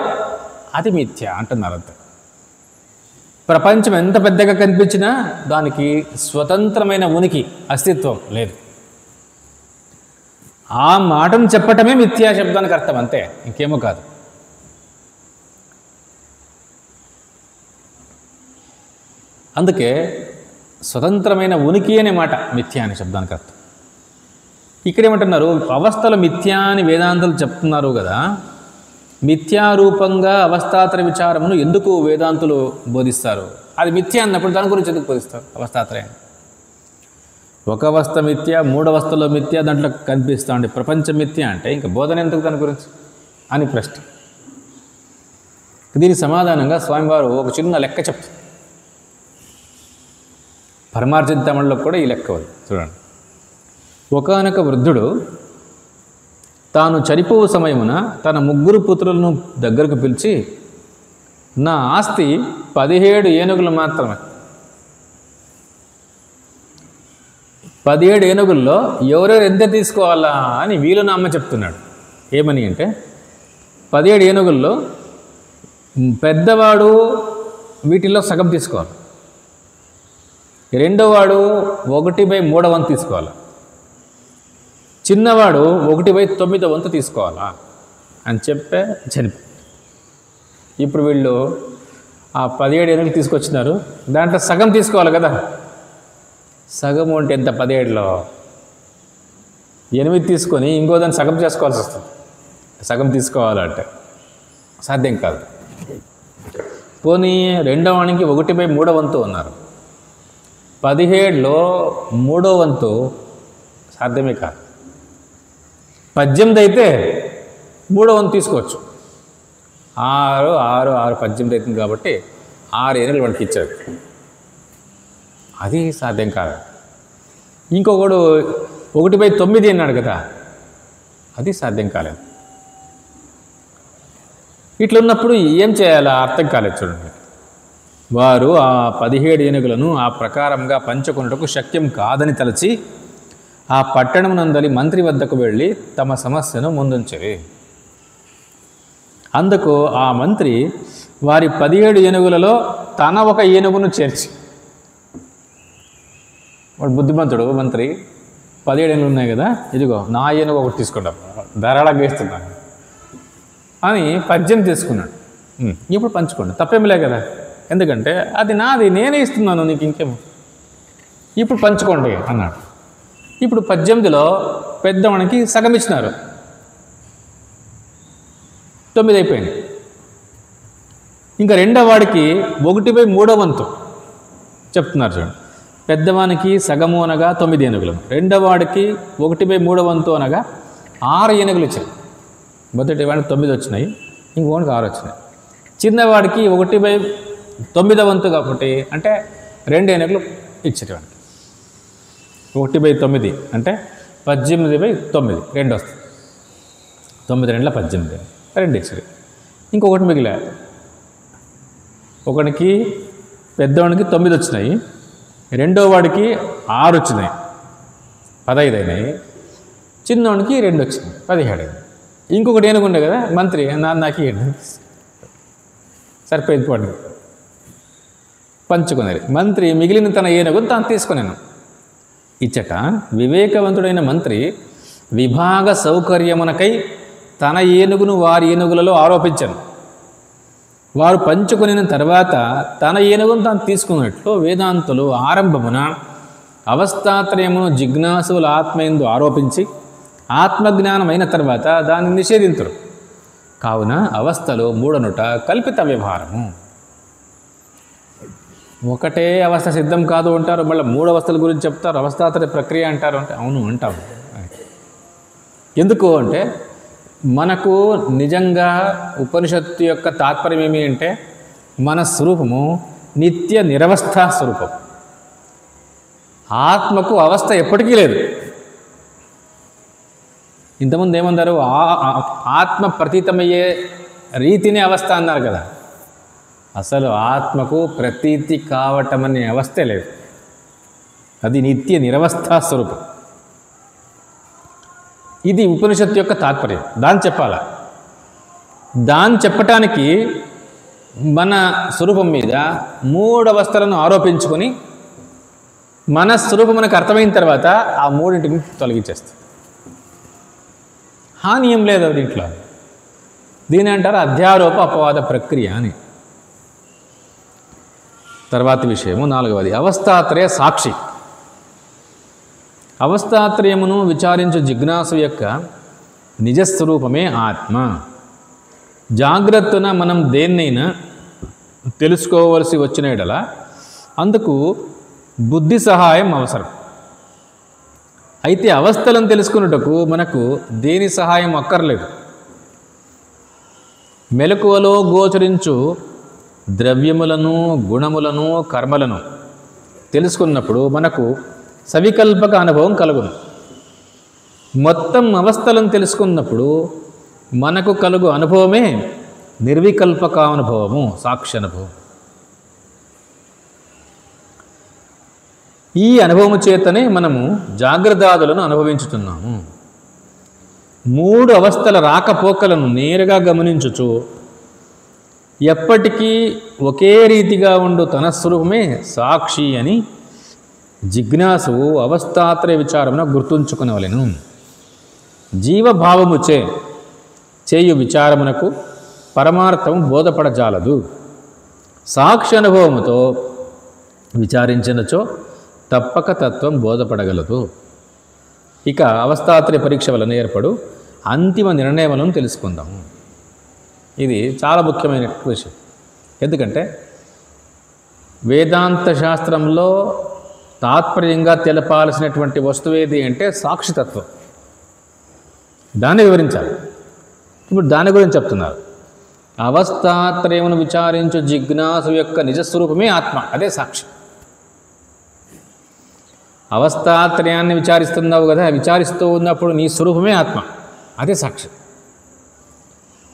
అది మిథ్య అంటున్నారు అంతే. ప్రపంచం ఎంత పెద్దగా కనిపించినా దానికి స్వతంత్రమైన ఉనికి, అస్తిత్వం లేదు. ఆ మాటను చెప్పటమే మిథ్యా శబ్దానికి అర్థం అంతే, ఇంకేమో కాదు. అందుకే స్వతంత్రమైన ఉనికి అనే మాట మిథ్యా అనే శబ్దానికి అర్థం. ఇక్కడేమంటున్నారు? అవస్థల మిథ్యా అని వేదాంతులు చెప్తున్నారు కదా. మిథ్యారూపంగా అవస్థాత్రయ విచారమును ఎందుకు వేదాంతులు బోధిస్తారు? అది మిథ్య అన్నప్పుడు దాని గురించి ఎందుకు బోధిస్తారు అవస్థాత్రయాన్ని? ఒక అవస్థ మిథ్య, మూడు అవస్థలో మిథ్య, దాంట్లో కనిపిస్తూ ఉండే ప్రపంచ మిథ్య అంటే ఇంకా బోధన ఎందుకు దాని గురించి అని ప్రశ్న. దీనికి సమాధానంగా స్వామివారు ఒక చిన్న లెక్క చెప్తారు. పరమార్జితమణిలో కూడా ఈ లెక్క ఉంది చూడండి. ఒకానొక వృద్ధుడు తాను చనిపోవు సమయమున తన 3 పుత్రులను దగ్గరకు పిలిచి, నా ఆస్తి 17 ఏనుగులు మాత్రమే, 17 ఏనుగుల్లో ఎవరెవరు ఎంత తీసుకోవాలా అని వీలున అమ్మ చెప్తున్నాడు. ఏమని అంటే 17 ఏనుగుల్లో పెద్దవాడు వీటిల్లో సగం తీసుకోవాలి, రెండోవాడు 1/3 వంతు తీసుకోవాలి, చిన్నవాడు 1/9 వంతు తీసుకోవాలా అని చెప్పే చనిపో. ఇప్పుడు వీళ్ళు ఆ 17 ఏనుగులు తీసుకొచ్చినారు, దాంట్లో సగం తీసుకోవాలి కదా. సగం అంటే ఎంత? 17లో 8 తీసుకొని ఇంకో దాన్ని సగం చేసుకోవాల్సి వస్తుంది. సగం తీసుకోవాలంటే సాధ్యం కాదు. పోనీ రెండో వానికి 1/3 వంతు ఉన్నారు, 17లో 3వ వంతు సాధ్యమే కాదు. 18 అయితే 3వ వంతు తీసుకోవచ్చు. 6, 18 అవుతుంది కాబట్టి 6 ఏనుగులు వాడికి ఇచ్చారు. అది సాధ్యం కాదు. ఇంకొకడు 1/9 అన్నాడు కదా, అది సాధ్యం కాలేదు. ఇట్లున్నప్పుడు ఏం చేయాలో అర్థం కాలేదు చూడండి. వారు ఆ 17 ఏనుగులను ఆ ప్రకారంగా పంచుకొనుటకు శక్యం కాదని తలచి ఆ పట్టణమునందలి మంత్రి వద్దకు వెళ్ళి తమ సమస్యను ముందుంచవి. అందుకు ఆ మంత్రి వారి 17 ఏనుగులలో తన ఒక ఏనుగును చేర్చి, వాడు బుద్ధిమంతుడు మంత్రి, 17 ఏనుగులు ఉన్నాయి కదా, ఇదిగో నా ఏనుగు ఒకటి తీసుకుంటాం, ధారాళంగా వేస్తున్నాను అని 18 తీసుకున్నాడు. ఇప్పుడు పంచుకోండి, తప్పేమిలే కదా, ఎందుకంటే అది నాది, నేనే ఇస్తున్నాను, నీకు ఇంకేం, ఇప్పుడు పంచుకోండి అన్నాడు. ఇప్పుడు 18లో పెద్దవానికి సగం ఇచ్చినారు, 9 అయిపోయింది. ఇంకా రెండో వాడికి 1/3 వంతు చెప్తున్నారు చూడండి. పెద్దవానికి సగము అనగా 9 ఏనుగులు, రెండో వాడికి 1/3 వంతు అనగా 6 ఏనుగులు ఇచ్చాయి. మొదటి వాడికి 9 వచ్చినాయి, ఇంకోటికి 6 వచ్చినాయి. చిన్నవాడికి 1/9 వంతు కాబట్టి అంటే 2 ఏనుగులు ఇచ్చేవాడికి. 1/9 అంటే 18/9, 2 వస్తుంది. 9 2 18, 2 ఇచ్చారు. ఇంకొకటి మిగిలే, ఒకడికి పెద్దవాడికి 9 వచ్చినాయి, రెండో వాడికి 6 వచ్చినాయి, 15 అయినాయి. చిన్నవాడికి 2 వచ్చినాయి, 17 అయినాయి. ఇంకొకటి ఏనుగుండే కదా మంత్రి, నాకు సరిపోయింది పోండి పంచుకునేది. మంత్రి మిగిలిన తన ఏనుగును తాను తీసుకున్నాను ఇచ్చట. వివేకవంతుడైన మంత్రి విభాగ సౌకర్యమునకై తన ఏనుగును వారి ఏనుగులలో ఆరోపించాను. వారు పంచుకుని తర్వాత తన ఏనుగును తాను తీసుకున్నట్లు వేదాంతులు ఆరంభమున అవస్థాత్రయమును జిజ్ఞాసుల ఆత్మయందు ఆరోపించి ఆత్మజ్ఞానమైన తర్వాత దాన్ని నిషేధింతురు. కావున అవస్థలు మూడనుట కల్పిత వ్యవహారము. ఒకటే అవస్థ సిద్ధం కాదు అంటారు, మళ్ళీ 3 అవస్థల గురించి చెప్తారు, అవస్థాత్రయ ప్రక్రియ అంటారు. అంటే అవును అంటాము. ఎందుకు అంటే మనకు నిజంగా ఉపనిషత్తు యొక్క తాత్పర్యం ఏమి అంటే మన స్వరూపము నిత్య నిరవస్థా స్వరూపం. ఆత్మకు అవస్థ ఎప్పటికీ లేదు. ఇంతకుముందు ఏమన్నారు, ఆత్మ ప్రతీతమయ్యే రీతిని అవస్థ అన్నారు కదా. అసలు ఆత్మకు ప్రతీతి కావటం అనే అవస్థే లేదు, అది నిత్య నిరవస్థా స్వరూపం. ఇది ఉపనిషత్తు యొక్క తాత్పర్యం. దాన్ని చెప్పాలా, దాన్ని చెప్పటానికి మన స్వరూపం మీద 3 అవస్థలను ఆరోపించుకొని మన స్వరూపం మనకు అర్థమైన తర్వాత ఆ 3టిని తొలగించేస్తాం. హాని ఏం లేదు దీంట్లో. దీని అంటారు అధ్యారోప అపవాద ప్రక్రియ అని. తర్వాతి విషయము 4వది అవస్థాత్రయ సాక్షి. అవస్థాత్రయమును విచారించు జిజ్ఞాసు యొక్క నిజస్వరూపమే ఆత్మ. జాగ్రత్తన మనం దేన్నైనా తెలుసుకోవలసి వచ్చిన యెడల అందుకు బుద్ధి సహాయం అవసరం. అయితే అవస్థలను తెలుసుకున్నటకు మనకు దేని సహాయం అక్కర్లేదు. మెలకువలో గోచరించు ద్రవ్యములను, గుణములను, కర్మలను తెలుసుకున్నప్పుడు మనకు సవికల్పక అనుభవం కలుగును. మొత్తం అవస్థలను తెలుసుకున్నప్పుడు మనకు కలుగు అనుభవమే నిర్వికల్పక అనుభవము, సాక్షి అనుభవం. ఈ అనుభవము చేతనే మనము జాగ్రత్తాదులను అనుభవించుతున్నాము. 3 అవస్థల రాకపోకలను నేరుగా గమనించుచు ఎప్పటికీ ఒకే రీతిగా ఉండు తన స్వరూపమే సాక్షి అని జిజ్ఞాసువు అవస్థాత్రయ విచారమున గుర్తుంచుకునవలెను. జీవభావము చేయు విచారమునకు పరమార్థం బోధపడజాలదు. సాక్షి అనుభవముతో విచారించినచో తప్పక తత్వం బోధపడగలదు. ఇక అవస్థాత్రయ పరీక్ష వలన ఏర్పడు అంతిమ నిర్ణయములను తెలుసుకుందాము. ఇది చాలా ముఖ్యమైన విషయం. ఎందుకంటే వేదాంత శాస్త్రంలో తాత్పర్యంగా తెలపాల్సినటువంటి వస్తువేది అంటే సాక్షితత్వం. దాన్ని వివరించాలి. ఇప్పుడు దాని గురించి చెప్తున్నారు. అవస్థాత్రయమును విచారించు జిజ్ఞాసు యొక్క నిజస్వరూపమే ఆత్మ, అదే సాక్షి. అవస్థాత్రయాన్ని విచారిస్తున్నావు కదా, విచారిస్తూ ఉన్నప్పుడు నీ స్వరూపమే ఆత్మ, అదే సాక్షి.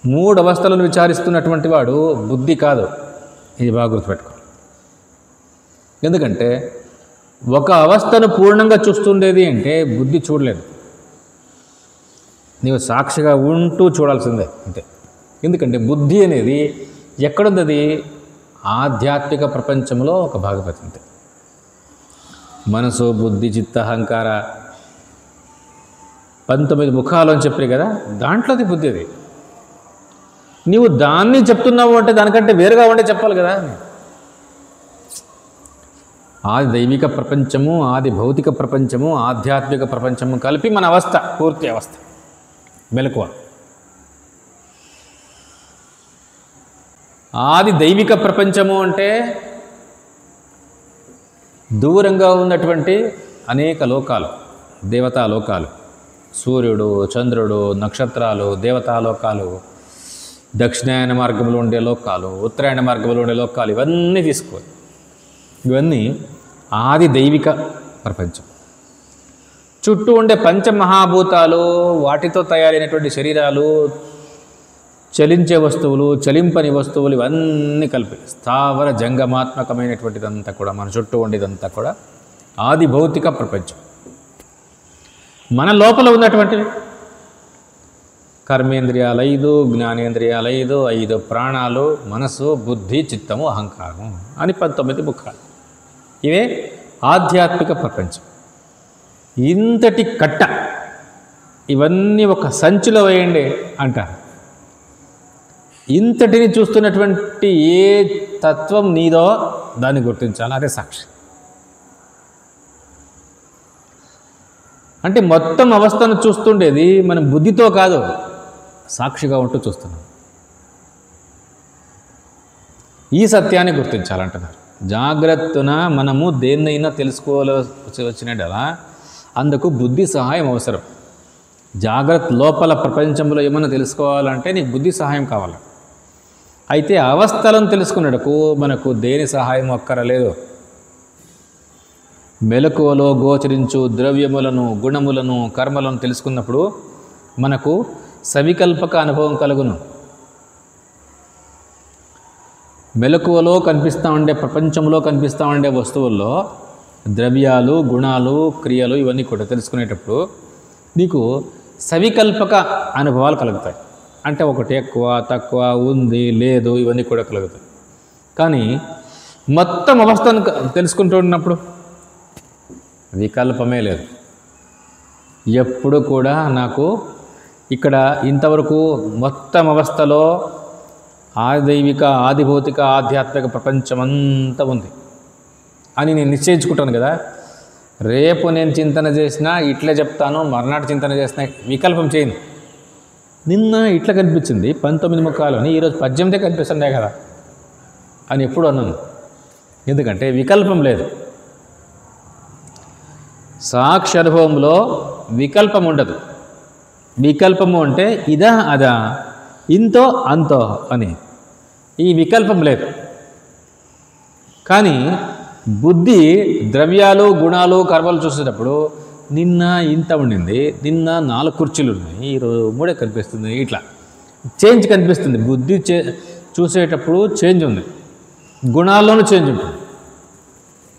3 అవస్థలను విచారిస్తున్నటువంటి వాడు బుద్ధి కాదు. ఇది బాగా గుర్తుపెట్టుకోవాలి. ఎందుకంటే ఒక అవస్థను పూర్ణంగా చూస్తుండేది అంటే బుద్ధి చూడలేదు. నీవు సాక్షిగా ఉంటూ చూడాల్సిందే అంతే. ఎందుకంటే బుద్ధి అనేది ఎక్కడుంది? అది ఆధ్యాత్మిక ప్రపంచంలో ఒక భాగవతం అంతే. మనసు, బుద్ధి, చిత్త, అహంకార 19 ముఖాలు అని చెప్పారు కదా, దాంట్లోది బుద్ధి. అది నీవు దాన్ని చెప్తున్నావు అంటే దానికంటే వేరుగా ఉండే చెప్పాలి కదా. ఆది దైవిక ప్రపంచము, ఆది భౌతిక ప్రపంచము, ఆధ్యాత్మిక ప్రపంచము కలిపి మన అవస్థ, పూర్తి అవస్థ మెలకువ. ఆది దైవిక ప్రపంచము అంటే దూరంగా ఉన్నటువంటి అనేక లోకాలు, దేవతా లోకాలు, సూర్యుడు, చంద్రుడు, నక్షత్రాలు, దేవతాలోకాలు, దక్షిణాయన మార్గంలో ఉండే లోకాలు, ఉత్తరాయణ మార్గంలో ఉండే లోకాలు, ఇవన్నీ తీసుకోవాలి. ఇవన్నీ ఆది దైవిక ప్రపంచం. చుట్టూ ఉండే పంచమహాభూతాలు, వాటితో తయారైనటువంటి శరీరాలు, చలించే వస్తువులు, చలింపని వస్తువులు, ఇవన్నీ కలిపి స్థావర జంగమాత్మకమైనటువంటిదంతా కూడా, మన చుట్టూ ఉండేదంతా కూడా ఆది భౌతిక ప్రపంచం. మన లోపల ఉన్నటువంటివి కర్మేంద్రియాలు 5, జ్ఞానేంద్రియాలు 5, 5 ప్రాణాలు, మనసు, బుద్ధి, చిత్తము, అహంకారం అని 19 ముఖాలు. ఇవే ఆధ్యాత్మిక ప్రపంచం. ఇంతటి కట్ట ఇవన్నీ ఒక సంచిలో వేయండి అంటారు. ఇంతటిని చూస్తున్నటువంటి ఏ తత్వం నీదో దాన్ని గుర్తించాలి, అదే సాక్షి. అంటే మొత్తం అవస్థను చూస్తుండేది మనం బుద్ధితో కాదు, సాక్షిగా ఉంటూ చూస్తున్నాం. ఈ సత్యాన్ని గుర్తించాలంటున్నారు. జాగ్రత్తన మనము దేన్నైనా తెలుసుకోవాల్సి వచ్చినట్లా అందుకు బుద్ధి సహాయం అవసరం. జాగ్రత్త లోపల ప్రపంచంలో ఏమన్నా తెలుసుకోవాలంటే నీకు బుద్ధి సహాయం కావాలి. అయితే అవస్థలను తెలుసుకున్నటకు మనకు దేని సహాయం అక్కరలేదు. మెలకువలో గోచరించు ద్రవ్యములను, గుణములను, కర్మలను తెలుసుకున్నప్పుడు మనకు సవికల్పక అనుభవం కలుగును. మెలకువలో కనిపిస్తూ ఉండే, ప్రపంచంలో కనిపిస్తూ ఉండే వస్తువుల్లో ద్రవ్యాలు, గుణాలు, క్రియలు ఇవన్నీ కూడా తెలుసుకునేటప్పుడు నీకు సవికల్పక అనుభవాలు కలుగుతాయి. అంటే ఒకటి ఎక్కువ, తక్కువ, ఉంది, లేదు, ఇవన్నీ కూడా కలుగుతాయి. కానీ మొత్తం అవస్థను తెలుసుకుంటూ ఉన్నప్పుడు వికల్పమే లేదు. ఎప్పుడు కూడా నాకు ఇక్కడ ఇంతవరకు మొత్తం అవస్థలో ఆదైవిక, ఆదిభౌతిక, ఆధ్యాత్మిక ప్రపంచం అంతా ఉంది అని నేను నిశ్చయించుకుంటాను కదా. రేపు నేను చింతన చేసినా ఇట్లే చెప్తాను, మర్నాటి చింతన చేసినా వికల్పం చేయను. నిన్న ఇట్లా కనిపించింది 19 ముఖాలు అని, ఈరోజు 18 కనిపిస్తున్నాయి కదా అని ఎప్పుడు అన్నాను. ఎందుకంటే వికల్పం లేదు. సాక్షి అనుభవంలో వికల్పం ఉండదు. వికల్పము అంటే ఇదా అదా, ఇంతో అంతో అని ఈ వికల్పం లేదు. కానీ బుద్ధి ద్రవ్యాలు, గుణాలు, కర్మలు చూసేటప్పుడు నిన్న ఇంత ఉండింది, నిన్న 4 కుర్చీలు ఉన్నాయి, ఈరోజు 3 కనిపిస్తుంది, ఇట్లా చేంజ్ కనిపిస్తుంది. బుద్ధి చూసేటప్పుడు చేంజ్ ఉంది, గుణాల్లోనూ చేంజ్ ఉంటుంది.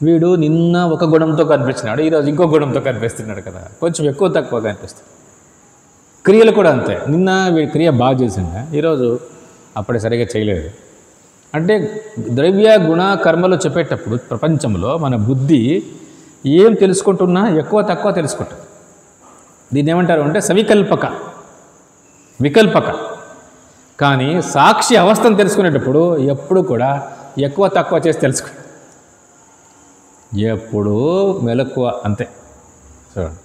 వీడు నిన్న ఒక గుణంతో కనిపించినాడు, ఈరోజు ఇంకో గుణంతో కనిపిస్తున్నాడు కదా, కొంచెం ఎక్కువ తక్కువ కనిపిస్తుంది. క్రియలు కూడా అంతే, నిన్న వీడి క్రియ బాగా చేసిందా, ఈరోజు అప్పుడే సరిగా చేయలేదు. అంటే ద్రవ్య గుణ కర్మలు చెప్పేటప్పుడు ప్రపంచంలో మన బుద్ధి ఏం తెలుసుకుంటున్నా ఎక్కువ తక్కువ తెలుసుకుంటుంది. దీన్ని ఏమంటారు అంటే సవికల్పక, వికల్పక. కానీ సాక్షి అవస్థను తెలుసుకునేటప్పుడు ఎప్పుడు కూడా ఎక్కువ తక్కువ చేసి తెలుసుకో, ఎప్పుడూ మెలకువ అంతే. చూడండి,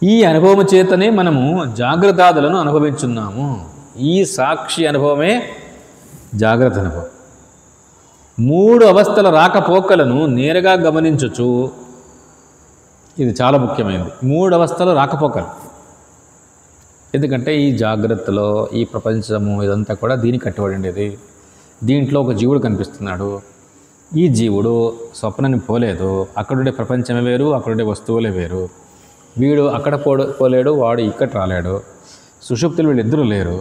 ఈ అనుభవం చేతనే మనము జాగ్రత్తాదులను అనుభవించున్నాము. ఈ సాక్షి అనుభవమే జాగ్రత్త అనుభవం. 3 అవస్థల రాకపోకలను నేరుగా గమనించచ్చు. ఇది చాలా ముఖ్యమైనది, 3 అవస్థలు రాకపోకలు. ఎందుకంటే ఈ జాగ్రత్తలో ఈ ప్రపంచము ఇదంతా కూడా దీనికి కట్టుబడి ఉండేది. దీంట్లో ఒక జీవుడు కనిపిస్తున్నాడు, ఈ జీవుడు స్వప్నాన్ని పోలేదు, అక్కడుండే ప్రపంచమే వేరు, అక్కడుండే వస్తువులే వేరు. వీడు అక్కడ పోలేడు, వాడు ఇక్కడ రాలేడు, సుషుప్తులు వీళ్ళిద్దరూ లేరు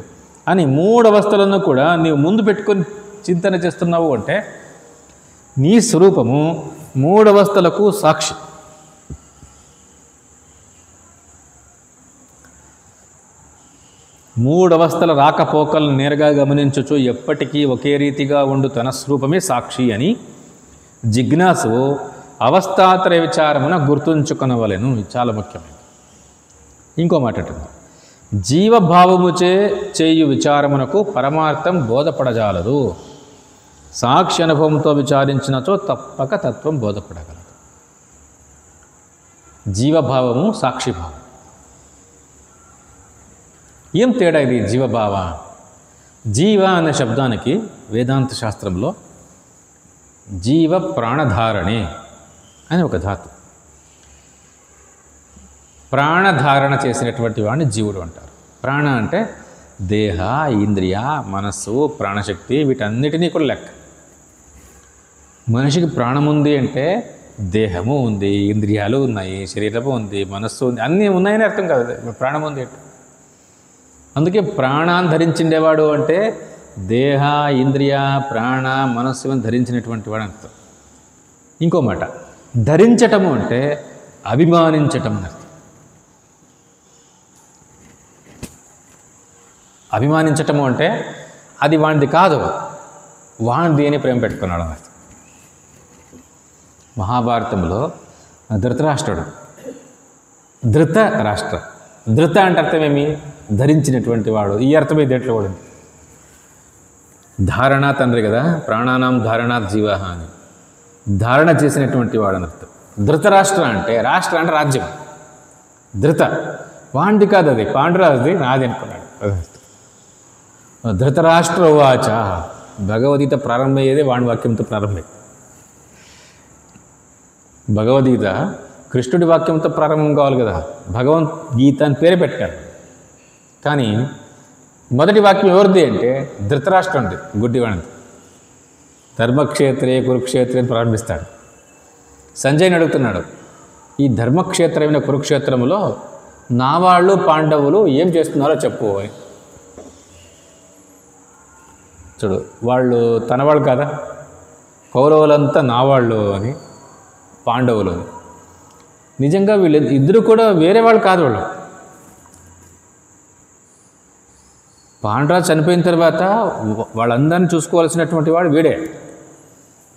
అని 3 అవస్థలను కూడా నీవు ముందు పెట్టుకొని చింతన చేస్తున్నావు అంటే నీ స్వరూపము 3 అవస్థలకు సాక్షి. మూడు అవస్థల రాకపోకలను నేరుగా గమనించుచు ఎప్పటికీ ఒకే రీతిగా ఉండు తన స్వరూపమే సాక్షి అని జిజ్ఞాసు అవస్థాత్రయ విచారమున గుర్తుంచుకొనవలెను. ఇది చాలా ముఖ్యమైనది. ఇంకో మాట అంటుంది, జీవభావముచే చేయు విచారమునకు పరమార్థం బోధపడజాలదు. సాక్షి అనుభవంతో విచారించినచో తప్పక తత్వం బోధపడగలదు. జీవభావము, సాక్షిభావం ఏం తేడా ఇది? జీవభావ, జీవ అనే శబ్దానికి వేదాంత శాస్త్రంలో జీవ ప్రాణధారణే అని ఒక ధాతు. ప్రాణధారణ చేసినటువంటి వాడిని జీవుడు అంటారు. ప్రాణ అంటే దేహ, ఇంద్రియ, మనస్సు, ప్రాణశక్తి, వీటన్నిటినీ కూడా లెక్క. మనిషికి ప్రాణం ఉంది అంటే దేహము ఉంది, ఇంద్రియాలు ఉన్నాయి, శరీరము ఉంది, మనస్సు ఉంది, అన్నీ ఉన్నాయని అర్థం కాదు. ప్రాణం ఉంది అంటే అందుకే ప్రాణాన్ని ధరించిండేవాడు అంటే దేహ, ఇంద్రియ, ప్రాణ, మనస్సును ధరించినటువంటి వాడు అర్థం. ఇంకో మాట, ధరించటము అంటే అభిమానించటం అని అర్థం. అభిమానించటము అంటే అది వాడిది కాదు, వాడిది అని ప్రేమ పెట్టుకున్నాడు అని అర్థం. మహాభారతంలో ధృతరాష్ట్రుడు, ధృతరాష్ట్ర, ధృత అంటే అర్థమేమి? ధరించినటువంటి వాడు. ఈ అర్థమే దేంట్లో కూడా ధారణ తండ్రి కదా, ప్రాణానాం ధారణాత్ జీవ అని ధారణ చేసినటువంటి వాడు అని అర్థం. ధృతరాష్ట్ర అంటే రాష్ట్ర అంటే రాజ్యం, ధృత వాండి కాదు, అది పాండురాజుది, నాది అనుకున్నాడు. ధృతరాష్ట్ర ఉవాచ, భగవద్గీత ప్రారంభమయ్యేదే వాణి వాక్యంతో ప్రారంభమయ్యేది. భగవద్గీత కృష్ణుడి వాక్యంతో ప్రారంభం కావాలి కదా, భగవద్గీత అని పేరు పెట్టారు. కానీ మొదటి వాక్యం ఎవరిది అంటే ధృతరాష్ట్రుడిది, గుడ్డివాడిది. ధర్మక్షేత్రే కురుక్షేత్రే అని ప్రారంభిస్తాడు. సంజయ్ని అడుగుతున్నాడు, ఈ ధర్మక్షేత్రమైన కురుక్షేత్రంలో నా వాళ్ళు పాండవులు ఏం చేస్తున్నారో చెప్పు అని. చూడు, వాళ్ళు తన వాళ్ళు కాదా, కౌరవులంతా నా వాళ్ళు అని, పాండవులు అని. నిజంగా వీళ్ళు ఇద్దరు కూడా వేరే వాళ్ళు కాదు. వాళ్ళు పాండురాజు చనిపోయిన తర్వాత వాళ్ళందరినీ చూసుకోవాల్సినటువంటి వాడు వీడే.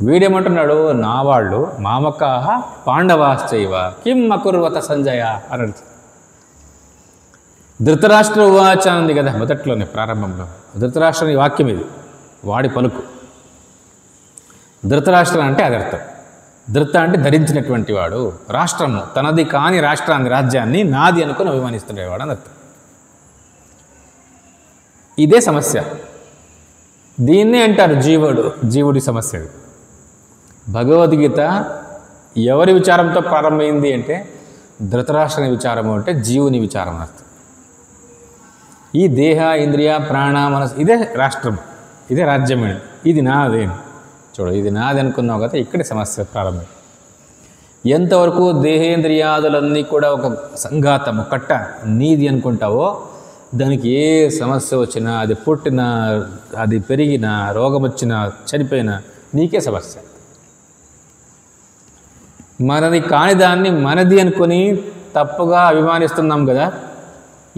వీడేమంటున్నాడు, నా వాళ్ళు మామకాహ పాండవాశ్చైవ కిం అకుర్వత సంజయ అని. ధృతరాష్ట్ర ఉవాచ ఉంది కదా మొదట్లోనే, ప్రారంభంలో ధృతరాష్ట్రుని వాక్యం ఇది, వాడి పలుకు. ధృతరాష్ట్ర అంటే అది అర్థం. ధృత అంటే ధరించినటువంటి వాడు, రాష్ట్రము తనది కాని రాష్ట్రాన్ని, రాజ్యాన్ని నాది అనుకుని అభిమానిస్తుండేవాడు అని అర్థం. ఇదే సమస్య, దీన్నే అంటారు జీవుడి సమస్య. భగవద్గీత ఎవరి విచారంతో ప్రారంభమైంది అంటే ధృతరాష్ట్రుని విచారము అంటే జీవుని విచారం అర్థం. ఈ దేహ ఇంద్రియ ప్రాణ మనసు ఇదే రాష్ట్రం, ఇదే రాజ్యమే, ఇది నాదే. చూడు, ఇది నాది అనుకున్నావు కదా, ఇక్కడే సమస్య ప్రారంభం. ఎంతవరకు దేహేంద్రియాదులన్నీ కూడా ఒక సంఘాతం, ఒక కట్ట నీది అనుకుంటావో, దానికి ఏ సమస్య వచ్చినా, అది పుట్టినా, అది పెరిగినా, రోగం వచ్చినా, చనిపోయినా నీకే సమస్య. మనది కాని దాన్ని మనది అనుకొని తప్పుగా అభిమానిస్తున్నాం కదా,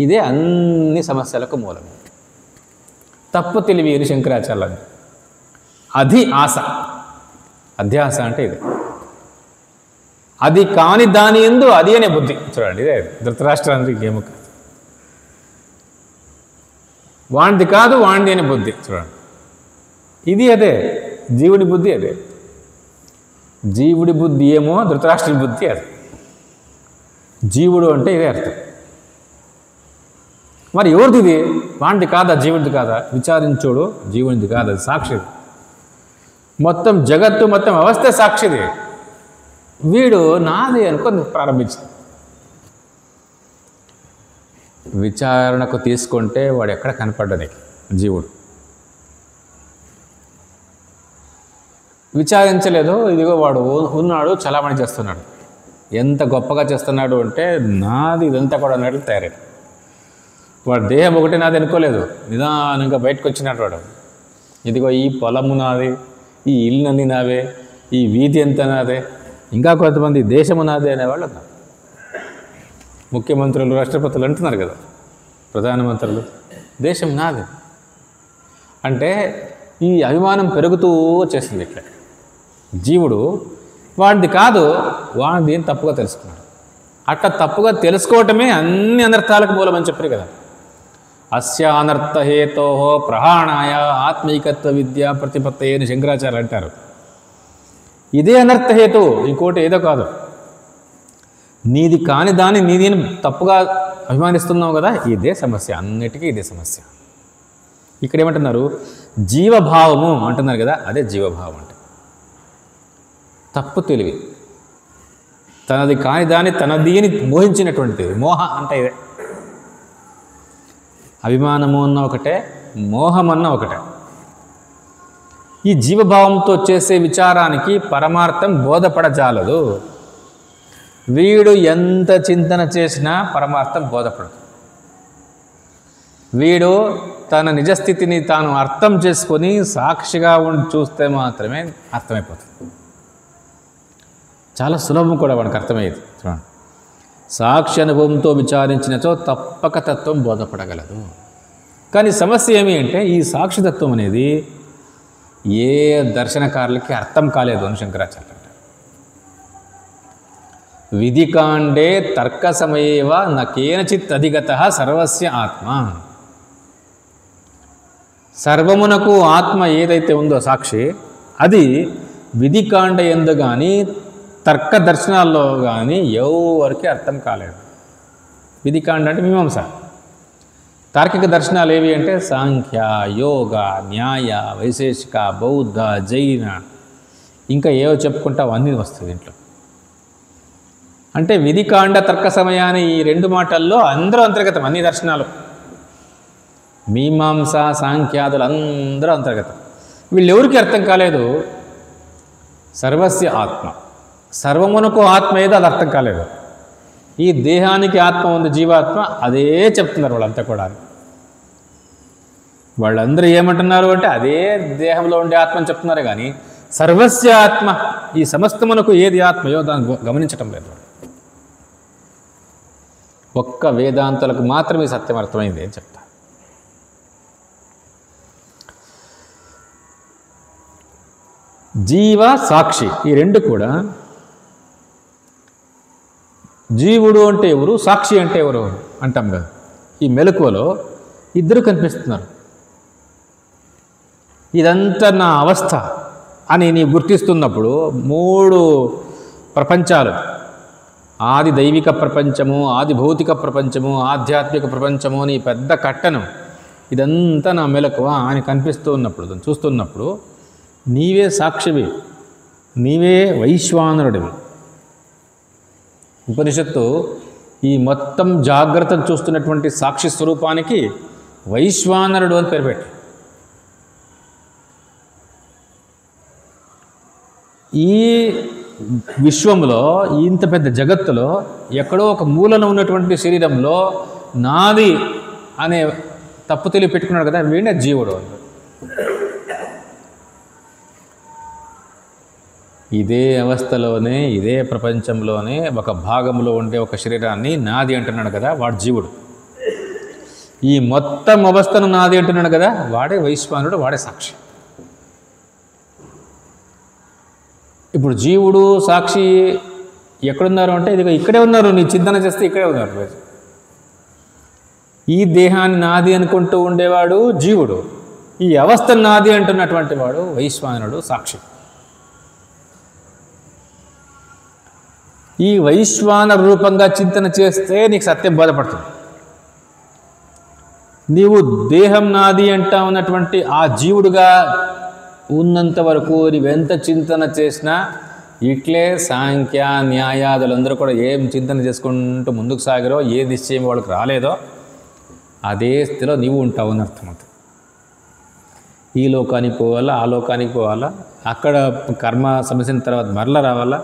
ఇదే అన్ని సమస్యలకు మూలం. తప్పు తెలివి అని శంకరాచార్యులు. అది ఆశ, అధ్యాస అంటే ఇది. అది కాని దాని ఎందు అది అనే బుద్ధి. చూడండి, ఇదే ధృతరాష్ట్రానికి ఏమో కాదు, వాణిది కాదు వాణిది అనే బుద్ధి. చూడండి, ఇది అదే జీవుడి బుద్ధి. అదే జీవుడి బుద్ధి ఏమో, ధృతరాష్ట్రుడి బుద్ధి అది. జీవుడు అంటే ఇదే అర్థం. మరి ఎవరిది ఇది? వాణిది కాదా, జీవుడిది కాదా? విచారించోడు, జీవునిది కాదు, అది సాక్షిది. మొత్తం జగత్తు, మొత్తం అవస్థ సాక్షిది. వీడు నాది అనుకొని ప్రారంభించింది. విచారణకు తీసుకుంటే వాడు ఎక్కడ కనపడ్డది జీవుడు. విచారించలేదు, ఇదిగో వాడు ఉన్నాడు, చలామణి చేస్తున్నాడు. ఎంత గొప్పగా చేస్తున్నాడు అంటే నాది ఇదంతా కూడా అన్నట్లు తయారైంది. వాడు దేహం ఒకటి నాది అనుకోలేదు, నిదానంగా బయటకు వచ్చినట్టు వాడు. ఇదిగో ఈ పొలము నాది, ఈ ఇల్లు నావే, ఈ వీధి ఎంత నాదే, ఇంకా కొంతమంది దేశము నాదే అనేవాళ్ళు ఉన్నారు. ముఖ్యమంత్రులు, రాష్ట్రపతులు అంటున్నారు కదా, ప్రధానమంత్రులు, దేశం నాది అంటే ఈ అభిమానం పెరుగుతూ వచ్చేసింది. ఇట్లా జీవుడు వాడిది కాదు, వాడిది ఏం తప్పుగా తెలుసుకున్నాడు. అట్లా తప్పుగా తెలుసుకోవటమే అన్ని అనర్థాలకు మూలమని చెప్పారు కదా. అస్య అనర్థహేతో ప్రహాణాయ ఆత్మీకత్వ విద్య ప్రతిపత్తయే అని శంకరాచార్యులు అంటారు. ఇదే అనర్థహేతు, ఇంకోటి ఏదో కాదు. నీది కాని దాన్ని నీది తప్పుగా అభిమానిస్తున్నావు కదా, ఇదే సమస్య, అన్నిటికీ ఇదే సమస్య. ఇక్కడ ఏమంటున్నారు? జీవభావము అంటున్నారు కదా, అదే జీవభావం అంటే తప్పు తెలివి. తనది కాని దాన్ని తనది అని మోహించినటువంటిది. మోహ అంటే ఇదే. అభిమానము అన్న ఒకటే, మోహం అన్న ఒకటే. ఈ జీవభావంతో చేసే విచారానికి పరమార్థం బోధపడజాలదు. వీడు ఎంత చింతన చేసినా పరమార్థం బోధపడదు. వీడు తన నిజస్థితిని తాను అర్థం చేసుకొని సాక్షిగా ఉండి చూస్తే మాత్రమే అర్థమైపోతుంది. చాలా సులభం కూడా వాడికి అర్థమయ్యేది. చూడండి, సాక్షి అనుభవంతో విచారించినచో తప్పక తత్వం బోధపడగలదు. కానీ సమస్య ఏమి అంటే ఈ సాక్షితత్వం అనేది ఏ దర్శనకారులకి అర్థం కాలేదు అని శంకరాచార్యులు అంటారు. విధికాండే తర్క సమయేవ నకేనచిత్ అధిగత సర్వస్య ఆత్మ. సర్వమునకు ఆత్మ ఏదైతే ఉందో సాక్షి, అది విధికాండ ఎందు కానీ తర్క దర్శనాల్లో కానీ ఎవరికి అర్థం కాలేదు. విధికాండ అంటే మీమాంస. తార్కిక దర్శనాలు ఏవి అంటే సాంఖ్య, యోగ, న్యాయ, వైశేషిక, బౌద్ధ, జైన, ఇంకా ఏవో చెప్పుకుంటావు అన్నీ వస్తుంది దీంట్లో. అంటే విధికాండ తర్క సమయాన్ని ఈ రెండు మాటల్లో అందరూ అంతర్గతం. అన్ని దర్శనాలు, మీమాంస, సాంఖ్యాదులు అందరూ అంతర్గతం. వీళ్ళెవరికి అర్థం కాలేదు? సర్వస్య ఆత్మ, సర్వమునకు ఆత్మ ఏదో అది అర్థం కాలేదు. ఈ దేహానికి ఆత్మ ఉంది, జీవాత్మ, అదే చెప్తున్నారు వాళ్ళంతా కూడా. వాళ్ళందరూ ఏమంటున్నారు అంటే అదే దేహంలో ఉండే ఆత్మని చెప్తున్నారు, కానీ సర్వస్య ఆత్మ, ఈ సమస్తమునకు ఏది ఆత్మయో దాన్ని గమనించటం లేదు. ఒక్క వేదాంతులకు మాత్రమే సత్యం అర్థమైంది అని చెప్తారు. జీవ, సాక్షి, ఈ రెండు కూడా, జీవుడు అంటే ఎవరు, సాక్షి అంటే ఎవరు అంటాం కదా. ఈ మెలకువలో ఇద్దరు కనిపిస్తున్నారు. ఇదంతా నా అవస్థ అని నీ గుర్తిస్తున్నప్పుడు మూడు ప్రపంచాలు, ఆది దైవిక ప్రపంచము, ఆది భౌతిక ప్రపంచము, ఆధ్యాత్మిక ప్రపంచము అని పెద్ద కట్టనం, ఇదంతా నా మెలకువ అని కనిపిస్తూ ఉన్నప్పుడు, దాన్ని చూస్తున్నప్పుడు నీవే సాక్షివి, నీవే వైశ్వానరుడివి, ఉపనిషత్తు ఈ మొత్తం జాగ్రత్తను చూస్తున్నటువంటి సాక్షి స్వరూపానికి వైశ్వానరుడు అని పేరు పెట్టి, ఈ విశ్వంలో ఇంత పెద్ద జగత్తులో ఎక్కడో ఒక మూలన ఉన్నటువంటి శరీరంలో నాది అనే తప్పు తెలివి పెట్టుకున్నాడు కదా, వీడే జీవుడు. ఇదే అవస్థలోనే, ఇదే ప్రపంచంలోనే ఒక భాగంలో ఉండే ఒక శరీరాన్ని నాది అంటున్నాడు కదా, వాడు జీవుడు. ఈ మొత్తం అవస్థను నాది అంటున్నాడు కదా, వాడే వైశ్వానుడు, వాడే సాక్షి. ఇప్పుడు జీవుడు సాక్షి ఎక్కడున్నారు అంటే ఇదిగో ఇక్కడే ఉన్నారు. నీ చింతన చేస్తే ఇక్కడే ఉన్నారు. ఈ దేహాన్ని నాది అనుకుంటూ ఉండేవాడు జీవుడు, ఈ అవస్థ నాది అంటున్నటువంటి వాడు వైశ్వానుడు, సాక్షి. ఈ వైశ్వాన రూపంగా చింతన చేస్తే నీకు సత్యం బోధపడుతుంది. నీవు దేహం నాది అంటా ఉన్నటువంటి ఆ జీవుడుగా ఉన్నంత వరకు నీవెంత చింతన చేసినా ఇట్లే సాంఖ్య న్యాయాదులందరూ కూడా ఏం చింతన చేసుకుంటూ ముందుకు సాగారో, ఏ నిశ్చయం వాళ్ళకి రాలేదో అదే స్థితిలో నీవు ఉంటావు అని అర్థమవుతుంది. ఈ లోకానికి పోవాలా, ఆ లోకానికి పోవాలా, అక్కడ కర్మ సమస్యన తర్వాత మరల రావాలా,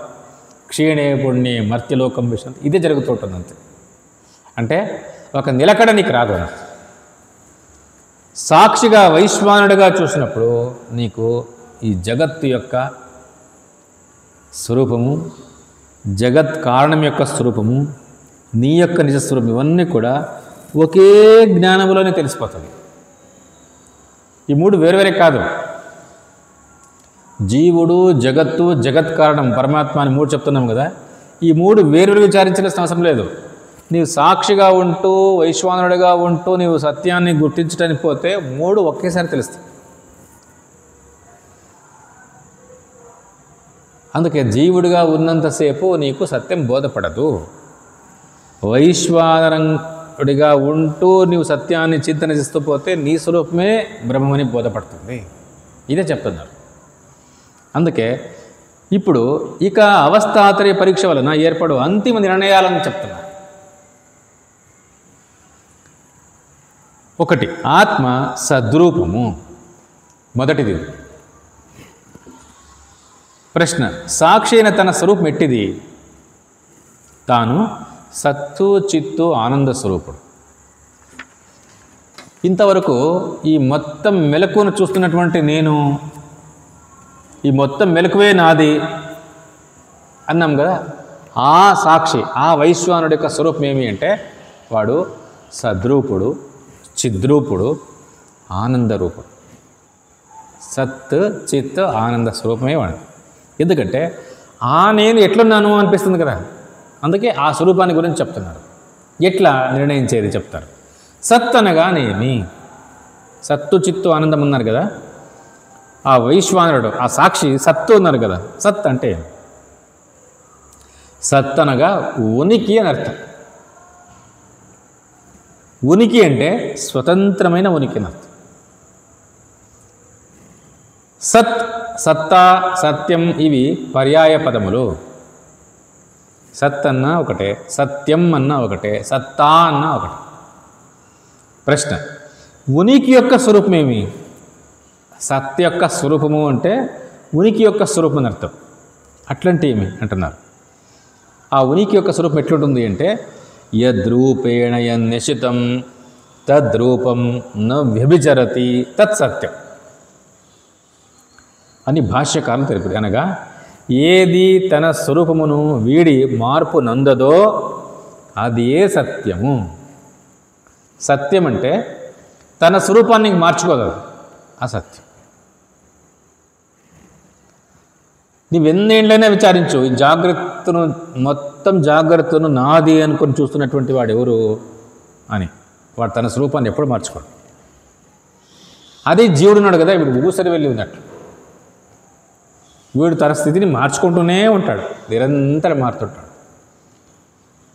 క్షీణే పుణ్యే మర్త్యలోకం విషయం, ఇదే జరుగుతుంటుంది అంతే. అంటే ఒక నిలకడ నీకు రాదు. సాక్షిగా వైశ్వానుడిగా చూసినప్పుడు నీకు ఈ జగత్తు యొక్క స్వరూపము, జగత్ కారణం యొక్క స్వరూపము, నీ యొక్క నిజస్వరూపం ఇవన్నీ కూడా ఒకే జ్ఞానంలోనే తెలిసిపోతుంది. ఈ మూడు వేరువేరే కాదు. జీవుడు, జగత్తు, జగత్ కారణం పరమాత్మ అని మూడు చెప్తున్నాం కదా, ఈ మూడు వేరువేరు విచారించాల్సిన అవసరం లేదు. నీవు సాక్షిగా ఉంటూ వైశ్వానుడిగా ఉంటూ నీవు సత్యాన్ని గుర్తించడానికి పోతే మూడు ఒకేసారి తెలుస్తాయి. అందుకే జీవుడిగా ఉన్నంతసేపు నీకు సత్యం బోధపడదు. వైశ్వానరుడిగా ఉంటూ నీవు సత్యాన్ని చింతన చేస్తూ పోతే నీ స్వరూపమే బ్రహ్మమని బోధపడుతుంది. ఇదే చెప్తున్నారు. అందుకే ఇప్పుడు ఇక అవస్థాతరి పరీక్ష వలన ఏర్పడు అంతిమ నిర్ణయాలను చెప్తున్నారు. ఒకటి, ఆత్మ సద్రూపము. మొదటిది ప్రశ్న, సాక్షి అయిన తన స్వరూపం ఎట్టిది? తాను సత్తు చిత్తు ఆనంద స్వరూపుడు. ఇంతవరకు ఈ మొత్తం మెలకువను చూస్తున్నటువంటి నేను, ఈ మొత్తం మెలకువే నాది అన్నాం కదా. ఆ సాక్షి, ఆ వైశ్వానుడి యొక్క స్వరూపం ఏమి అంటే వాడు సద్రూపుడు, చిద్రూపుడు, ఆనందరూపుడు. సత్ చిత్ ఆనంద స్వరూపమే వాడు. ఎందుకంటే నేను ఎట్లున్నాను అనిపిస్తుంది కదా, అందుకే ఆ స్వరూపాన్ని గురించి చెప్తున్నారు. ఎట్లా నిర్ణయించేది చెప్తారు. సత్ అనగానేమి? సత్తు చిత్తు ఆనందం ఉన్నారు కదా, ఆ వైశ్వానుడు ఆ సాక్షి సత్తు ఉన్నారు కదా. సత్ అంటే సత్ అనగా ఉనికి అని అర్థం. ఉనికి అంటే స్వతంత్రమైన ఉనికి అని అర్థం. సత్, సత్తా, సత్యం ఇవి పర్యాయ పదములు. సత్ అన్నా ఒకటే, సత్యం అన్నా ఒకటే, సత్తా అన్నా ఒకటే. ప్రశ్న, ఉనికి యొక్క స్వరూపమేమి? సత్ యొక్క స్వరూపము అంటే ఉనికి యొక్క స్వరూపం అని అర్థం. అట్లాంటి ఏమి అంటున్నారు. ఆ ఉనికి యొక్క స్వరూపం ఎట్లుంటుంది అంటే యద్రూపేణ యన్నిశితం తద్రూపం న వ్యభిచరతి తత్సత్యం అని భాష్యకారం తెలిపింది. అనగా ఏది తన స్వరూపమును వీడి మార్పు నందదో అది ఏ సత్యము. సత్యం అంటే తన స్వరూపాన్ని మార్చుకోగలదు, అసత్యం. నీవెన్నేళ్ళైనా విచారించు, ఈ జాగ్రత్తను మొత్తం జాగ్రత్తను నాది అనుకొని చూస్తున్నటువంటి వాడు ఎవరు అని, వాడు తన స్వరూపాన్ని ఎప్పుడు మార్చుకోడు. అదే జీవుడున్నాడు కదా, వీడు ఊసరి వెళ్ళి ఉన్నట్లు. వీడు తన స్థితిని మార్చుకుంటూనే ఉంటాడు, నిరంతరం మారుతుంటాడు.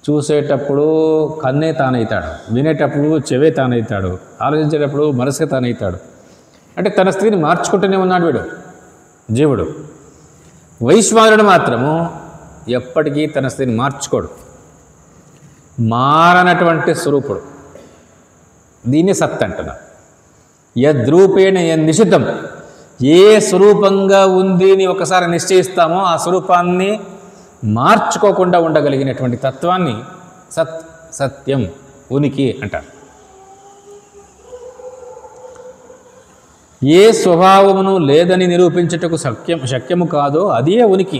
చూసేటప్పుడు కన్నే తానవుతాడు, వినేటప్పుడు చెవే తానవుతాడు, ఆలోచించేటప్పుడు మనసుగా తానవుతాడు. అంటే తన స్థితిని మార్చుకుంటూనే ఉన్నాడు వీడు జీవుడు. వైశ్వానుడు మాత్రము ఎప్పటికీ తన స్థితిని మార్చుకోడు. మారనటువంటి స్వరూపుడు. దీన్ని సత్ అంటున్నా. యద్రూపేణ యన్నిశితం, ఏ స్వరూపంగా ఉంది అని ఒకసారి నిశ్చయిస్తామో ఆ స్వరూపాన్ని మార్చుకోకుండా ఉండగలిగినటువంటి తత్వాన్ని సత్, సత్యం, ఉనికి అంటారు. ఏ స్వభావమును లేదని నిరూపించుటకు శక్యము కాదో అదే ఉనికి.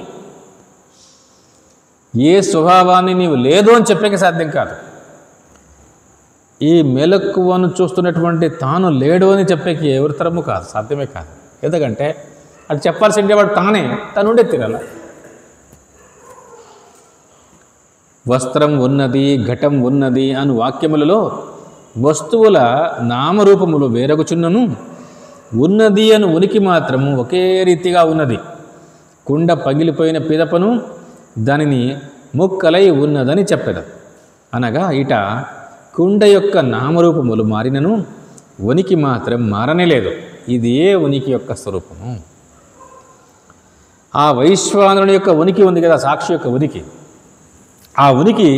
ఏ స్వభావాన్ని నీవు లేదు అని చెప్పేకి సాధ్యం కాదు. ఈ మెలకువను చూస్తున్నటువంటి తాను లేడు అని చెప్పేకి ఎవరి తరము కాదు, సాధ్యమే కాదు. ఎందుకంటే అది చెప్పాల్సిందే వాడు తానే, తనుండే తినాల. వస్త్రం ఉన్నది, ఘటం ఉన్నది అను వాక్యములలో వస్తువుల నామరూపములు వేరొకచున్నను ఉన్నది అను ఉనికి మాత్రము ఒకే రీతిగా ఉన్నది. కుండ పగిలిపోయిన పిదపను దానిని ముక్కలై ఉన్నదని చెప్పెద. అనగా ఇట కుండ యొక్క నామరూపములు మారినను ఉనికి మాత్రం మారనేలేదు. ఇదే ఉనికి యొక్క స్వరూపము. ఆ వైశ్వానరుని యొక్క ఉనికి ఉంది కదా, సాక్షి యొక్క ఉనికి. ఆ ఉనికి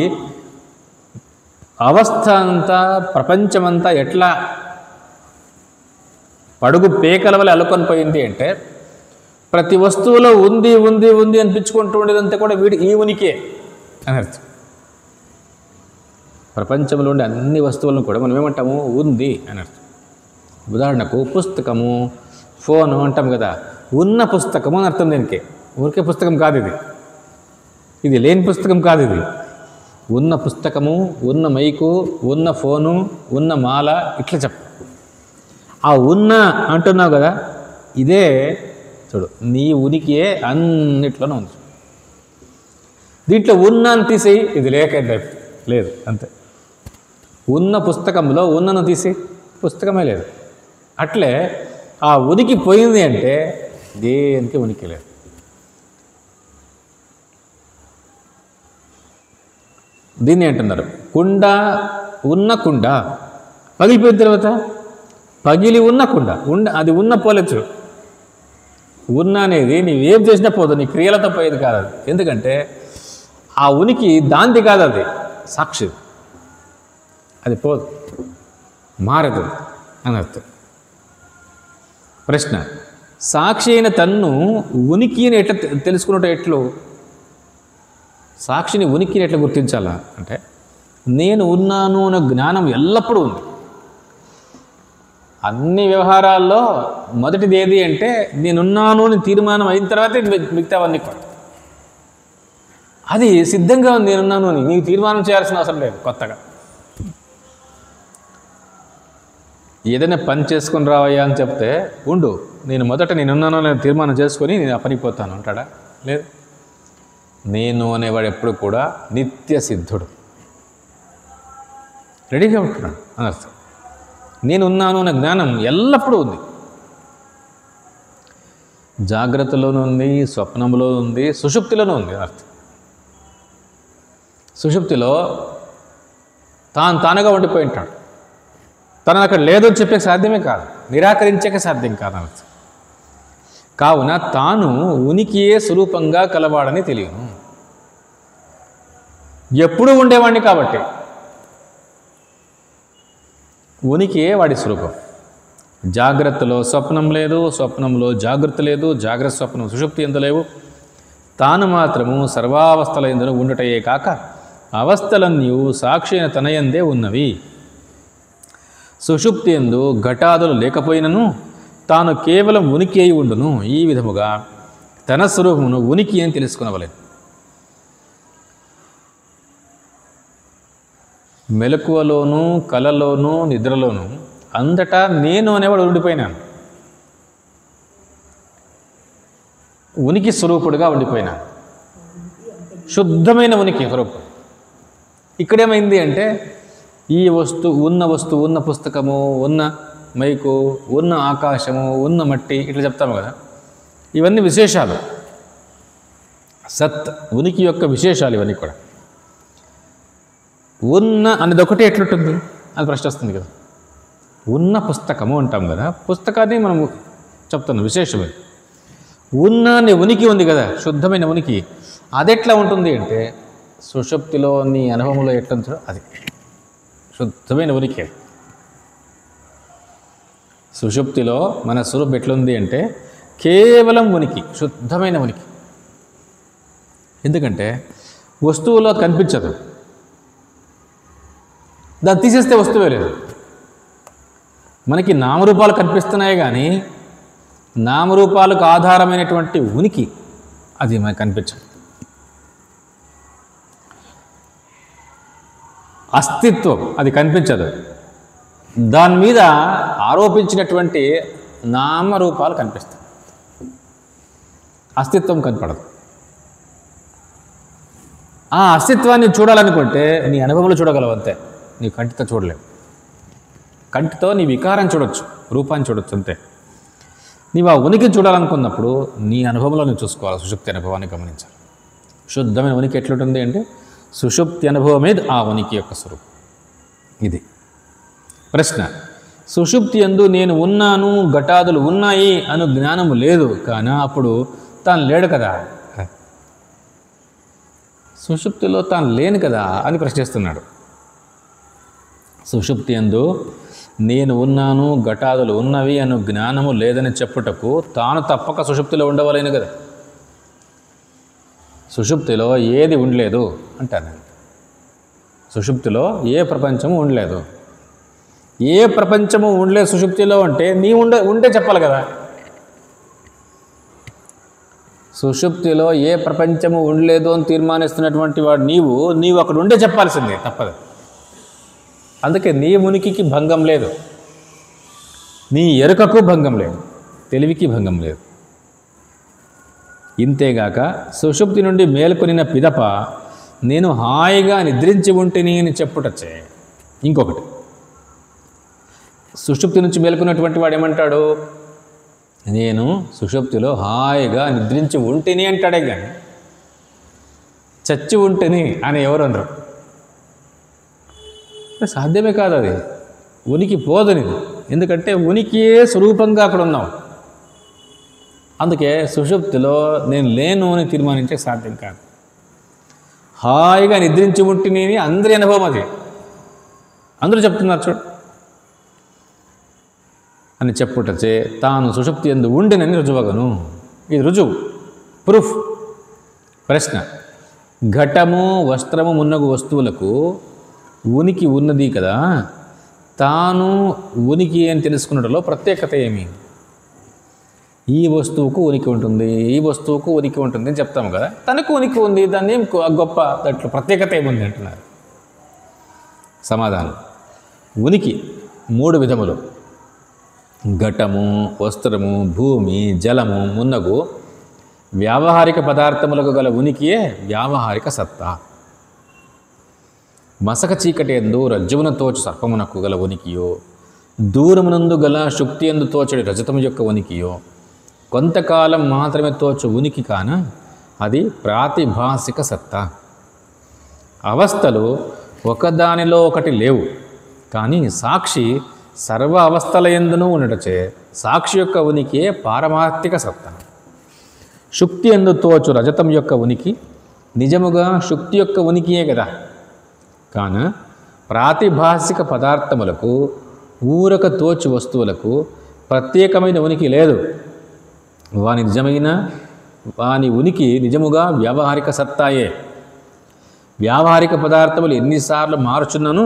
అవస్థ అంతా, ప్రపంచమంతా ఎట్లా పడుగు పేకల వల్ల అల్లుకొని పోయింది అంటే, ప్రతి వస్తువులో ఉంది ఉంది ఉంది అనిపించుకుంటూ ఉండేదంతా కూడా ఈ ఉనికే అని అర్థం. ప్రపంచంలో ఉండే అన్ని వస్తువులను కూడా మనం ఏమంటాము, ఉంది అని అర్థం. ఉదాహరణకు పుస్తకము, ఫోను అంటాం కదా, ఉన్న పుస్తకము అని అర్థం. దీనికి ఊరికే పుస్తకం కాదు ఇది, ఇది లేని పుస్తకం కాదు ఇది. ఉన్న పుస్తకము, ఉన్న మైకు, ఉన్న ఫోను, ఉన్న మాల, ఇట్లా చెప్పు. ఆ ఉన్న అంటున్నావు కదా, ఇదే చూడు నీ ఉనికియే అన్నిట్లోనూ ఉంది. దీంట్లో ఉన్న అని తీసేయి, ఇది లేక లేదు అంతే. ఉన్న పుస్తకంలో ఉన్నను తీసి పుస్తకమే లేదు. అట్లే ఆ ఉనికి పోయింది అంటే దేనికి ఉనికి లేదు. దీన్ని అంటున్నారు కుండ, ఉన్న కుండ పగిలిపోయిన తర్వాత పగిలి ఉన్న కుండ అది ఉన్న పోలేదు. ఉన్న అనేది నీవేం చేసినా పోదు, నీ క్రియలతో పోయేది కాదు అది. ఎందుకంటే ఆ ఉనికి దాంది కాదు, అది సాక్షి, అది పోదు, మారదు అని అర్థం. ప్రశ్న, సాక్షి అయిన తన్ను ఉనికిని ఎట్లా తెలుసుకున్నట్టు, ఎట్లు సాక్షిని ఉనికిని ఎట్లా గుర్తించాలా అంటే, నేను ఉన్నాను అనే జ్ఞానం ఎల్లప్పుడూ ఉంది. అన్ని వ్యవహారాల్లో మొదటిది ఏది అంటే, నేనున్నాను అని తీర్మానం అయిన తర్వాతే మిగతావన్నీ కూడా. అది సిద్ధంగా ఉంది, నేనున్నాను అని. నీకు తీర్మానం చేయాల్సిన అవసరం లేదు కొత్తగా. ఏదైనా పని చేసుకొని రావయ్యా అని చెప్తే, ఉండు నేను మొదట నేనున్నాను అని తీర్మానం చేసుకొని నేను ఆ పనికి పోతాను అంటాడా? లేదు. నేను అనేవాడు ఎప్పుడు కూడా నిత్య సిద్ధుడు, రెడీగా ఉంటున్నాడు అని అర్థం. నేనున్నాను అనే జ్ఞానం ఎల్లప్పుడూ ఉంది. జాగ్రత్తలోనూ ఉంది, స్వప్నంలో ఉంది, సుషుప్తిలోనూ ఉంది అర్థం. సుషుప్తిలో తానుగా ఉండిపోయి ఉంటాడు. తను అక్కడ లేదని చెప్పే సాధ్యమే కాదు, నిరాకరించక సాధ్యం కాదు అర్థం. కావున తాను ఉనికియే స్వరూపంగా కలవాడని తెలియను. ఎప్పుడూ ఉండేవాడిని కాబట్టి ఉనికియే వాడి స్వరూపం. జాగ్రత్తలో స్వప్నం లేదు, స్వప్నంలో జాగ్రత్త లేదు, జాగ్రత్త స్వప్నం సుషుప్తి ఎందు లేవు. తాను మాత్రము సర్వావస్థల ఎందును ఉండుటయే కాక అవస్థలన్నీ సాక్షి అయిన తనయందే ఉన్నవి. సుషుప్తి ఎందు ఘటాదులు లేకపోయినను తాను కేవలం ఉనికి అయి ఉండును. ఈ విధముగా తన స్వరూపమును ఉనికి అని తెలుసుకునవలేదు. మెలకువలోనూ, కలలోనూ, నిద్రలోనూ అంతటా నేను అనేవాడు ఉండిపోయినాను. ఉనికి స్వరూపుడుగా ఉండిపోయినాను, శుద్ధమైన ఉనికి స్వరూపం. ఇక్కడేమైంది అంటే, ఈ ఉన్న వస్తువు, ఉన్న పుస్తకము, ఉన్న మైకు, ఉన్న ఆకాశము, ఉన్న మట్టి, ఇట్లా చెప్తాము కదా, ఇవన్నీ విశేషాలు. సత్ ఉనికి యొక్క విశేషాలు ఇవన్నీ కూడా. ఉన్న అనేది ఒకటి ఎట్లుంటుంది అని ప్రశ్న వస్తుంది కదా. ఉన్న పుస్తకము అంటాం కదా, పుస్తకాన్ని మనము చెప్తున్నాం విశేషమే. ఉన్న అనే ఉనికి ఉంది కదా, శుద్ధమైన ఉనికి, అది ఎట్లా ఉంటుంది అంటే సుషుప్తిలో నీ అనుభవంలో ఎట్లుందో అది శుద్ధమైన ఉనికి. సుషుప్తిలో మన స్వరూపం ఎట్లుంది అంటే కేవలం ఉనికి, శుద్ధమైన ఉనికి. ఎందుకంటే వస్తువులో కనిపించదు, దాన్ని తీసేస్తే వస్తువే లేదు. మనకి నామరూపాలు కనిపిస్తున్నాయి కానీ నామరూపాలకు ఆధారమైనటువంటి ఉనికి అది మనకు కనిపించదు. అస్తిత్వం అది కనిపించదు. దాని మీద ఆరోపించినటువంటి నామరూపాలు కనిపిస్తాయి, అస్తిత్వం కనపడదు. ఆ అస్తిత్వాన్ని చూడాలనుకుంటే నీ అనుభవంలో చూడగలవు అంతే, నీ కంటితో చూడలేవు. కంటితో నీ వికారం చూడొచ్చు, రూపాన్ని చూడొచ్చు అంతే. నీవు ఆ ఉనికిని చూడాలనుకున్నప్పుడు నీ అనుభవంలో నువ్వు చూసుకోవాలి, సుషుప్తి అనుభవాన్ని గమనించాలి. శుద్ధమైన ఉనికి ఎట్లుంటుంది అంటే సుషుప్తి అనుభవమే ఆ ఉనికి యొక్క స్వరూపం. ఇది ప్రశ్న. సుషుప్తి యందు నేను ఉన్నాను, ఘటాదులు ఉన్నాయి అను జ్ఞానము లేదు, కానీ అప్పుడు తాను లేడు కదా, సుషుప్తిలో తాను లేను కదా అని ప్రశ్నిస్తున్నాడు. సుషుప్తి యందు నేను ఉన్నాను, ఘటాదులు ఉన్నవి అను జ్ఞానము లేదని చెప్పుటకు తాను తప్పక సుషుప్తిలో ఉండవలేను కదా. సుషుప్తిలో ఏది ఉండలేదు అంటాను. సుషుప్తిలో ఏ ప్రపంచము ఉండలేదు. ఏ ప్రపంచము ఉండలేదు సుషుప్తిలో అంటే నీ ఉంటే చెప్పాలి కదా. సుషుప్తిలో ఏ ప్రపంచము ఉండలేదు అని తీర్మానిస్తున్నటువంటి వాడు నీవు అక్కడ ఉండే చెప్పాల్సిందే, తప్పదు. అందుకే నీ ఉనికికి భంగం లేదు, నీ ఎరుకకు భంగం లేదు, తెలివికి భంగం లేదు. ఇంతేగాక సుషుప్తి నుండి మేల్కొనిన పిదప నేను హాయిగా నిద్రించి ఉంటిని అని చెప్పుటచ్చే. ఇంకొకటి, సుషుప్తి నుంచి మేల్కొన్నటువంటి వాడు ఏమంటాడు? నేను సుషుప్తిలో హాయిగా నిద్రించి ఉంటిని అంటాడే కానీ చచ్చి ఉంటిని అని ఎవరు అనరు. సాధ్యమే కాదు, అది ఉనికి పోదని. ఎందుకంటే ఉనికియే స్వరూపంగా అక్కడ ఉన్నాం. అందుకే సుషుప్తిలో నేను లేను అని తీర్మానించే సాధ్యం కాదు. హాయిగా నిద్రించి ఉంటిని అందరి అనుభవం అది, అందరూ చెప్తున్నారు చూడు అని చెప్పుటచే తాను సుషుప్తి యందు ఉండినని రుజువగను. ఇది రుజువు, ప్రూఫ్. ప్రశ్న. ఘటము, వస్త్రము మున్నగు వస్తువులకు ఉనికి ఉన్నది కదా, తాను ఉనికి అని తెలుసుకున్నట్లో ప్రత్యేకత ఏమి? ఈ వస్తువుకు ఉనికి ఉంటుంది, ఈ వస్తువుకు ఉనికి ఉంటుంది అని చెప్తాము కదా, తనకు ఉనికి ఉంది, దాన్ని ఏం గొప్ప దాంట్లో ప్రత్యేకత ఏముంది అంటున్నారు. సమాధానం. ఉనికి 3 విధములు. ఘటము, వస్త్రము, భూమి, జలము మున్నగు వ్యావహారిక పదార్థములకు గల ఉనికియే వ్యావహారిక సత్తా. మసక చీకటి యందు రజ్జుమున తోచు సర్పమునకు గల ఉనికియో, దూరమునందు గల శుక్తి యందు తోచడి రజతము యొక్క ఉనికియో కొంతకాలం మాత్రమే తోచు ఉనికి కాన అది ప్రాతిభాసిక సత్తా. అవస్థలు ఒకదానిలో ఒకటి లేవు, కానీ సాక్షి సర్వ అవస్థల యందును ఉండటచే సాక్షి యొక్క ఉనికియే పారమార్థిక సత్తా. శుక్తి యందు తోచు రజతం యొక్క ఉనికి నిజముగా శుక్తి యొక్క ఉనికియే కదా, కాన ప్రాతిభాసిక పదార్థములకు, ఊరక తోచు వస్తువులకు ప్రత్యేకమైన ఉనికి లేదు. వాని ఉనికి నిజముగా వ్యావహారిక సత్తాయే. వ్యావహారిక పదార్థములు ఎన్నిసార్లు మారుచున్నను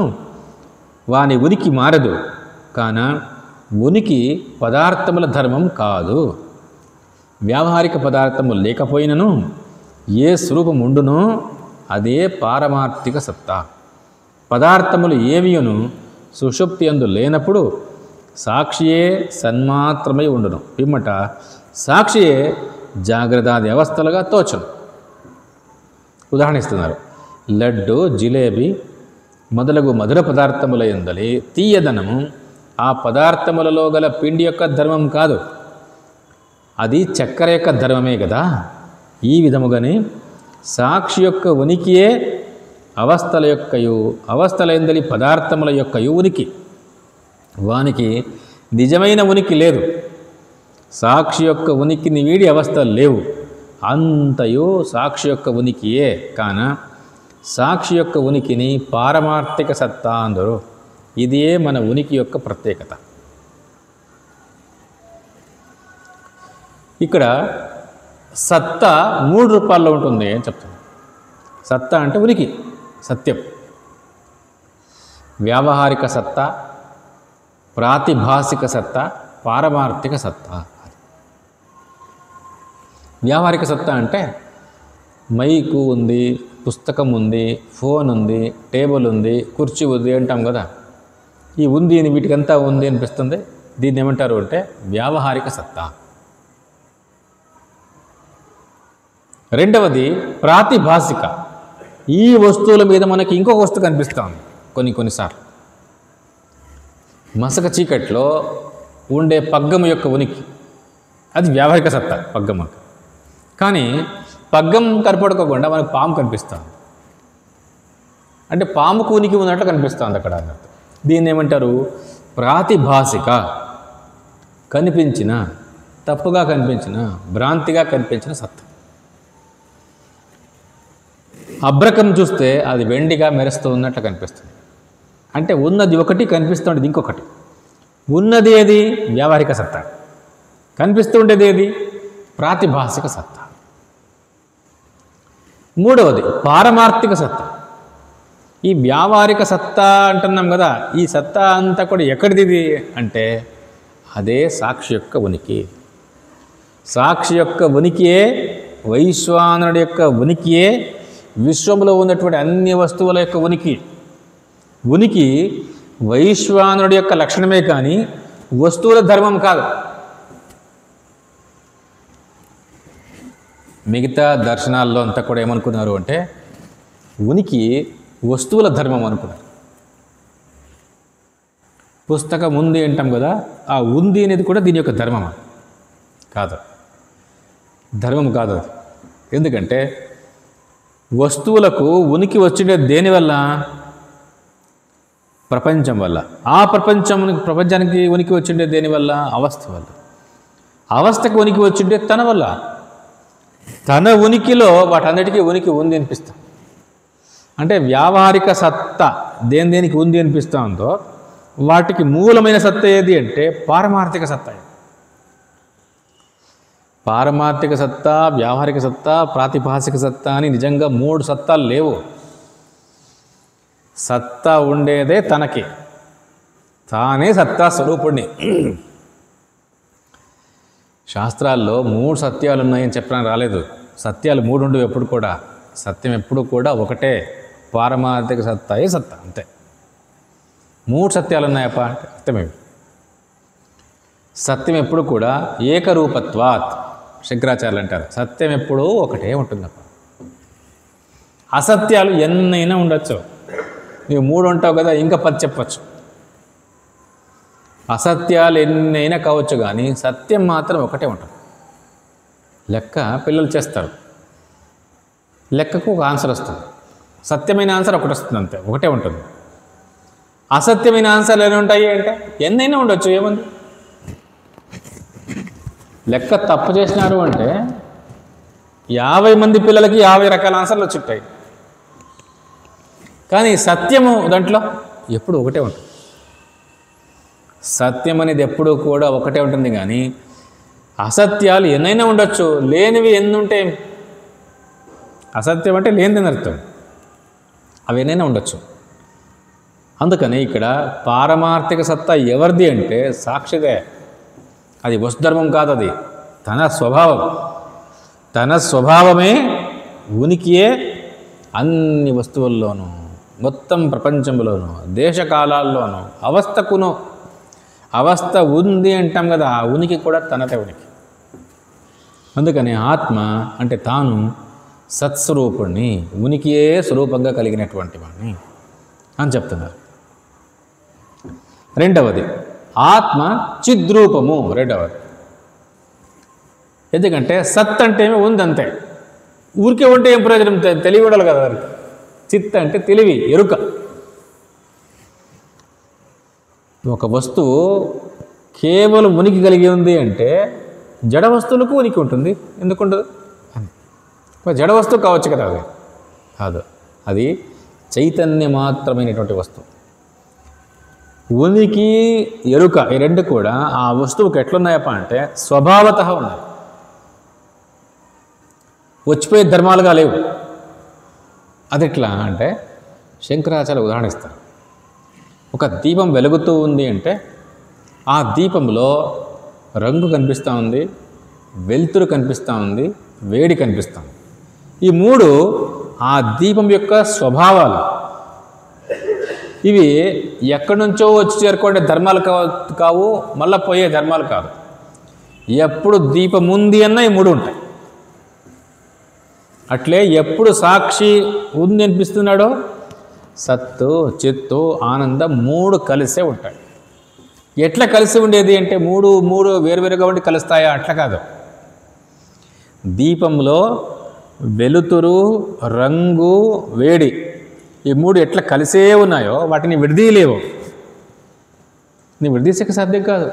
వాని ఉనికి మారదు, కాన ఉనికి పదార్థముల ధర్మం కాదు. వ్యావహారిక పదార్థము లేకపోయినను ఏ స్వరూపం ఉండునో అదే పారమార్థిక సత్తా. పదార్థములు ఏవియును సుషుప్తి యందు లేనప్పుడు సాక్షియే సన్మాత్రమై ఉండును, పిమ్మట సాక్షియే జాగ్రత్తాది అవస్థలుగా తోచను. ఉదాహరణ ఇస్తున్నారు. లడ్డు, జిలేబీ మొదలగు మధుర పదార్థముల యందలి తీయదనము ఆ పదార్థములలో గల పిండి యొక్క ధర్మం కాదు, అది చక్కెర యొక్క ధర్మమే కదా. ఈ విధముగానే సాక్షి యొక్క ఉనికియే అవస్థల యొక్కయు, అవస్థల యందలి పదార్థముల యొక్కయు ఉనికి. వానికి నిజమైన ఉనికి లేదు. సాక్షి యొక్క ఉనికిని వీడి అవస్థలు లేవు. అంతయు సాక్షి యొక్క ఉనికియే, కాన సాక్షి యొక్క ఉనికిని పారమార్థిక సత్తా అందరూ. ఇదే మన ఉనికి యొక్క ప్రత్యేకత. ఇక్కడ సత్తా 3 రూపాల్లో ఉంటుంది అని చెప్తుంది. సత్తా అంటే ఉనికి, సత్యం. వ్యావహారిక సత్తా, ప్రాతిభాసిక సత్తా, పారమార్థిక సత్తా. వ్యావహారిక సత్తా అంటే మైకు ఉంది, పుస్తకం ఉంది, ఫోన్ ఉంది, టేబుల్ ఉంది, కుర్చీ ఉంది అంటాం కదా. ఈ ఉంది అని వీటికంతా ఉంది అనిపిస్తుంది. దీన్ని ఏమంటారు అంటే వ్యావహారిక సత్తా. రెండవది ప్రాతిభాసిక. ఈ వస్తువుల మీద మనకి ఇంకొక వస్తువు కనిపిస్తుంది కొన్నిసార్లు. మసక చీకట్లో ఉండే పగ్గం యొక్క ఉనికి, అది వ్యావహారిక సత్తా, పగ్గం. కానీ పగ్గం కనపడుకోకుండా మనకు పాము కనిపిస్తుంది. అంటే పాముకు ఉనికి ఉన్నట్లు కనిపిస్తుంది అక్కడ అన్నట్టు. దీన్ని ఏమంటారు? ప్రాతిభాసిక. కనిపించిన, తప్పుగా కనిపించిన, భ్రాంతిగా కనిపించిన సత్తా. అబ్రకం చూస్తే అది వెండిగా మెరుస్తూ ఉన్నట్లు కనిపిస్తుంది. అంటే ఉన్నది ఒకటి, కనిపిస్తూ ఉండేది ఇంకొకటి. ఉన్నది ఏది? వ్యావహారిక సత్తా. కనిపిస్తూ ఉండేది ఏది? ప్రాతిభాసిక సత్తా. మూడవది పారమార్థిక సత్తా. ఈ వ్యావహారిక సత్తా అంటున్నాం కదా, ఈ సత్తా అంతా కూడా ఎక్కడిది అంటే అదే సాక్షి యొక్క ఉనికి. సాక్షి యొక్క ఉనికియే, వైశ్వానరుడి యొక్క ఉనికియే విశ్వంలో ఉన్నటువంటి అన్ని వస్తువుల యొక్క ఉనికి. ఉనికి వైశ్వానరుడి యొక్క లక్షణమే కానీ వస్తువుల ధర్మం కాదు. మిగతా దర్శనాల్లో అంతా కూడా ఏమనుకున్నారు అంటే ఉనికి వస్తువుల ధర్మం అనుకున్నారు. పుస్తకం ఉంది అంటాం కదా, ఆ ఉంది అనేది కూడా దీని యొక్క ధర్మం కాదు, ధర్మం కాదు అది. ఎందుకంటే వస్తువులకు ఉనికి వచ్చిండే దేనివల్ల? ప్రపంచం వల్ల. ఆ ప్రపంచానికి ఉనికి వచ్చిండే దేనివల్ల? అవస్థ వల్ల. అవస్థకు ఉనికి వచ్చిండే తన వల్ల. తన ఉనికిలో వాటన్నిటికీ ఉనికి ఉంది అనిపిస్తాం. అంటే వ్యావహారిక సత్తా దేనికి ఉంది అనిపిస్తూ ఉందో వాటికి మూలమైన సత్తా ఏది అంటే పారమార్థిక సత్తా. పారమార్థిక సత్తా, వ్యావహారిక సత్తా, ప్రాతిభాసిక సత్తా అని నిజంగా 3 సత్తాలు లేవు. సత్తా ఉండేదే తనకి, తానే సత్తా స్వరూపుణ్ణి. శాస్త్రాల్లో 3 సత్యాలు ఉన్నాయని చెప్పడానికి రాలేదు. సత్యాలు 3 ఉండవు ఎప్పుడు కూడా. సత్యం ఎప్పుడు కూడా ఒకటే, పారమార్థిక సత్తాయే సత్తా, అంతే. 3 సత్యాలు ఉన్నాయప్ప అంటే అర్థమేమి? సత్యం ఎప్పుడు కూడా ఏకరూపత్వాత్, శంకరాచార్యులు అంటారు. సత్యం ఎప్పుడూ ఒకటే ఉంటుందప్ప. అసత్యాలు ఎన్నైనా ఉండొచ్చు. నీవు 3 ఉంటావు కదా, ఇంకా 10 చెప్పచ్చు. అసత్యాలు ఎన్నైనా కావచ్చు కానీ సత్యం మాత్రం ఒకటే ఉంటుంది. లెక్క పిల్లలు చేస్తారు, లెక్కకు ఒక ఆన్సర్ వస్తుంది. సత్యమైన ఆన్సర్ ఒకటి వస్తుంది, అంతే, ఒకటే ఉంటుంది. అసత్యమైన ఆన్సర్లు ఎన్ని ఉంటాయి అంటే ఎన్నైనా ఉండొచ్చు, ఏముంది? లెక్క తప్పు చేసినారు అంటే 50 మంది పిల్లలకి 50 రకాల ఆన్సర్లు వచ్చుంటాయి. కానీ సత్యము దాంట్లో ఎప్పుడు ఒకటే ఉంటుంది. సత్యం అనేది ఎప్పుడూ కూడా ఒకటే ఉంటుంది. కానీ అసత్యాలు ఎన్నైనా ఉండొచ్చు, లేనివి ఎన్ని ఉంటే అసత్యం అంటే లేనిదని అర్థం. అవి ఎన్నైనా ఉండొచ్చు. అందుకని ఇక్కడ పారమార్థిక సత్తా ఎవరిది అంటే సాక్షిదే. అది వస్తుధర్మం కాదు, అది తన స్వభావం. తన స్వభావమే, ఉనికియే అన్ని వస్తువుల్లోనూ, మొత్తం ప్రపంచంలోనూ, దేశకాలాల్లోనూ, అవస్థకును. అవస్థ ఉంది అంటాం కదా, ఆ ఉనికి కూడా తనదే ఉనికి. అందుకని ఆత్మ అంటే తాను సత్స్వరూపుణ్ణి, ఉనికియే స్వరూపంగా కలిగినటువంటి వాడిని అని చెప్తున్నారు. రెండవది ఆత్మ చిద్రూపము. రెండవది ఎందుకంటే సత్ అంటే ఏమి ఉందంతే, ఊరికే ఉంటే ఏం ప్రయోజనం? తెలివి ఉండాలి కదా. చిత్ అంటే తెలివి, ఎరుక. ఒక వస్తువు కేవలం ఉనికి కలిగి ఉంది అంటే జడ వస్తువులకు ఉనికి ఉంటుంది. ఎందుకుండదు? జడ వస్తువు కావచ్చు కదా, అది కాదు. అది చైతన్యమాత్రమైనటువంటి వస్తువు. ఉనికి, ఎరుక ఈ రెండు కూడా ఆ వస్తువుకి ఎట్లున్నాయప్ప అంటే స్వభావత ఉన్నాయి. వచ్చిపోయే ధర్మాలుగా లేవు. అది ఎట్లా అంటే శంకరాచార్య ఉదాహరణ ఇస్తారు. ఒక దీపం వెలుగుతూ ఉంది అంటే ఆ దీపంలో రంగు కనిపిస్తూ ఉంది, వెలుతురు కనిపిస్తూ ఉంది, వేడి కనిపిస్తూ ఉంది. ఈ మూడు ఆ దీపం యొక్క స్వభావాలు. ఇవి ఎక్కడి నుంచో వచ్చి చేరుకునే ధర్మాలు కావు, మళ్ళీ పోయే ధర్మాలు కాదు. ఎప్పుడు దీపం ఉంది అన్న ఈ మూడు ఉంటాయి. అట్లే ఎప్పుడు సాక్షి ఉంది అనిపిస్తున్నాడో సత్తు, చిత్తు, ఆనందం మూడు కలిసే ఉంటాయి. ఎట్లా కలిసి ఉండేది అంటే మూడు వేరువేరుగా ఉండి కలుస్తాయా? అట్లా కాదు. దీపంలో వెలుతురు, రంగు, వేడి ఈ మూడు ఎట్లా కలిసే ఉన్నాయో వాటిని విడదీయలేవు. నీ విడదీసేకి సాధ్యం కాదు.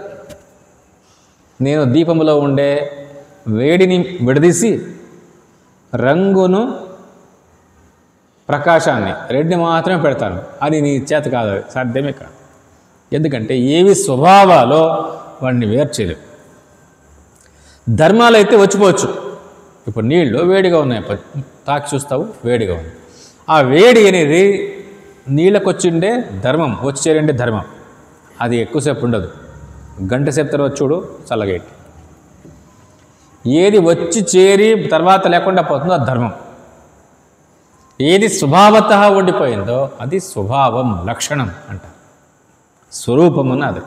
నేను దీపంలో ఉండే వేడిని విడదీసి రంగును, ప్రకాశాన్ని రెండుని మాత్రమే పెడతాను. అది నీ చేత కాదు, సాధ్యమే కాదు. ఎందుకంటే ఏవి స్వభావాలో వాడిని వేరు చేయలేవు. ధర్మాలు అయితే వచ్చిపోవచ్చు. ఇప్పుడు నీళ్ళు వేడిగా ఉన్నాయి, తాకి చూస్తావు వేడిగా ఉంది. ఆ వేడి అనేది నీళ్ళకు వచ్చిండే ధర్మం, వచ్చి చేరండే ధర్మం. అది ఎక్కువసేపు ఉండదు, గంట సేపు తర్వాత చూడు చల్లగేటి. ఏది వచ్చి చేరి తర్వాత లేకుండా పోతుందో అది ధర్మం. ఏది స్వభావత ఉండిపోయిందో అది స్వభావం, లక్షణం అంటారు, స్వరూపం అన్నది.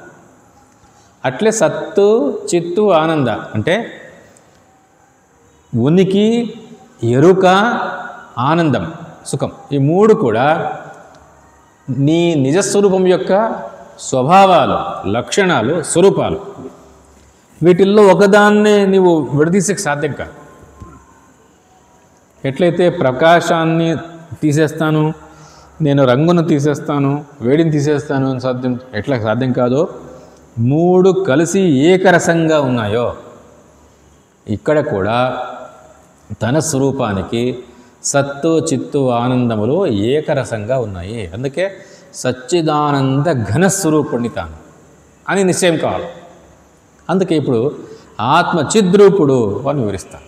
అట్లే సత్తు, చిత్తు, ఆనంద అంటే ఉనికి, ఎరుక, ఆనందం, సుఖం ఈ మూడు కూడా నీ నిజస్వరూపం యొక్క స్వభావాలు, లక్షణాలు, స్వరూపాలు. వీటిల్లో ఒకదాన్నే నీవు విడదీసేకి సాధ్యం కాదు. ఎట్లయితే ప్రకాశాన్ని తీసేస్తాను, నేను రంగును తీసేస్తాను, వేడిని తీసేస్తాను అని ఎట్లా సాధ్యం కాదో, మూడు కలిసి ఏకరసంగా ఉన్నాయో ఇక్కడ కూడా తన స్వరూపానికి సత్తు, చిత్తు, ఆనందములు ఏకరసంగా ఉన్నాయి. అందుకే సచ్చిదానంద ఘనస్వరూపుణ్ణి తాను అని నిశ్చయం కావాలి. అందుకే ఇప్పుడు ఆత్మ చిద్రూపుడు అని వివరిస్తాను.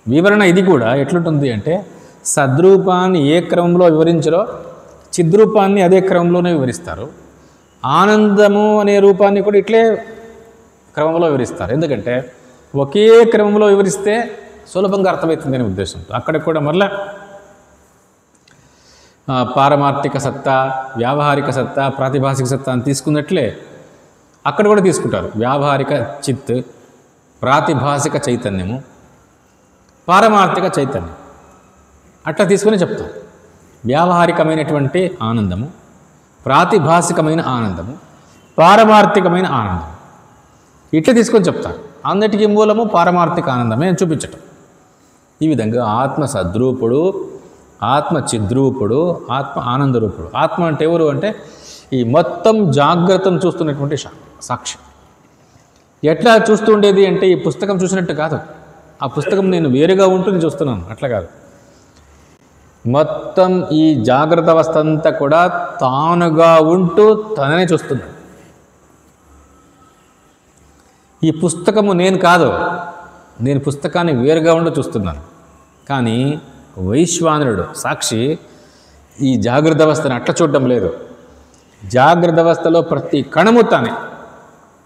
వివరణ ఇది కూడా ఎట్లుంటుంది అంటే సద్రూపాన్ని ఏ క్రమంలో వివరించారో చిద్రూపాన్ని అదే క్రమంలోనే వివరిస్తారు. ఆనందము అనే రూపాన్ని కూడా ఇట్లే క్రమంలో వివరిస్తారు. ఎందుకంటే ఒకే క్రమంలో వివరిస్తే సులభంగా అర్థమవుతుంది అనే ఉద్దేశంతో అక్కడ కూడా మరలా పారమార్థిక సత్తా, వ్యావహారిక సత్తా, ప్రాతిభాసిక సత్తా అని తీసుకున్నట్లే అక్కడ కూడా తీసుకుంటారు. వ్యావహారిక చిత్, ప్రాతిభాసిక చైతన్యము, పారమార్థిక చైతన్యం అట్లా తీసుకొని చెప్తారు. వ్యావహారికమైనటువంటి ఆనందము, ప్రాతిభాసికమైన ఆనందము, పారమార్థికమైన ఆనందం ఇట్లా తీసుకొని చెప్తారు. అన్నిటికీ మూలము పారమార్థిక ఆనందమే అని చూపించటం. ఈ విధంగా ఆత్మ సద్రూపుడు, ఆత్మ చిద్రూపుడు, ఆత్మ ఆనందరూపుడు. ఆత్మ అంటే ఎవరు అంటే ఈ మొత్తం జాగ్రత్తను చూస్తున్నటువంటి సాక్షి. ఎట్లా చూస్తూ ఉండేది అంటే ఈ పుస్తకం చూసినట్టు కాదు. ఆ పుస్తకం నేను వేరుగా ఉంటూ నేను చూస్తున్నాను అట్లా కాదు. మొత్తం ఈ జాగ్రత్త అవస్థ అంతా కూడా తానుగా ఉంటూ తననే చూస్తున్నాడు. ఈ పుస్తకము నేను కాదు, నేను పుస్తకాన్ని వేరుగా ఉండి చూస్తున్నాను. కానీ వైశ్వానరుడు సాక్షి ఈ జాగ్రత్త అవస్థను అట్లా చూడడం లేదు. జాగ్రత్త అవస్థలో ప్రతి కణము తానే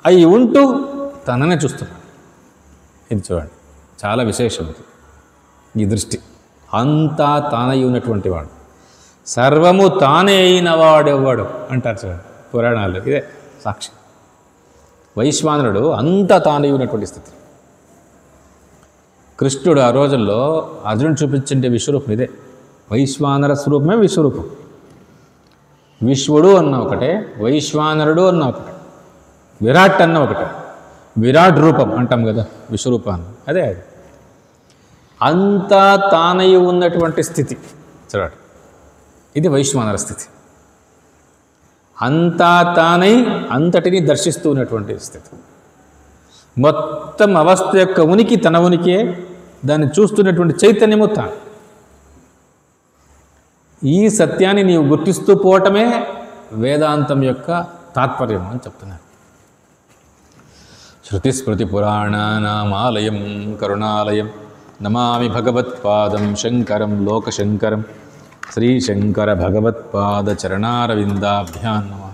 అయి ఉంటూ తననే చూస్తున్నాడు. ఇది చూడండి, చాలా విశేషం ఈ దృష్టి. అంతా తానై ఉన్నటువంటి వాడు, సర్వము తానే అయిన వాడెవ్వడు అంటారు చూడండి పురాణాలు. ఇదే సాక్షి. వైశ్వానరుడు అంతా తానై ఉన్నటువంటి స్థితి. కృష్ణుడు ఆ రోజుల్లో అర్జునుడు చూపించే విశ్వరూపం ఇదే. వైశ్వానర స్వరూపమే విశ్వరూపం. విశ్వడు అన్న ఒకటే, వైశ్వానరుడు అన్న ఒకటే, విరాట్ అన్న ఒకటే. విరాట్ రూపం అంటాం కదా విశ్వరూపాన్ని, అదే అది. అంతా తానై ఉన్నటువంటి స్థితి చూడండి, ఇది వైశ్వానర స్థితి. అంతా తానై అంతటిని దర్శిస్తూ ఉన్నటువంటి స్థితి. మొత్తం అవస్థ యొక్క ఉనికి తన ఉనికే, దాన్ని చూస్తున్నటువంటి చైతన్యము తాను. ఈ సత్యాన్ని నీవు గుర్తిస్తూ పోవటమే వేదాంతం యొక్క తాత్పర్యం అని చెప్తున్నారు. శృతిస్మృతిపురాణానామాలయం కరుణాలయం నమామి భగవత్పాదం శంకరం లోకశంకరం శ్రీశంకర భగవత్పాద చరణారవిందాభ్యాం నమః.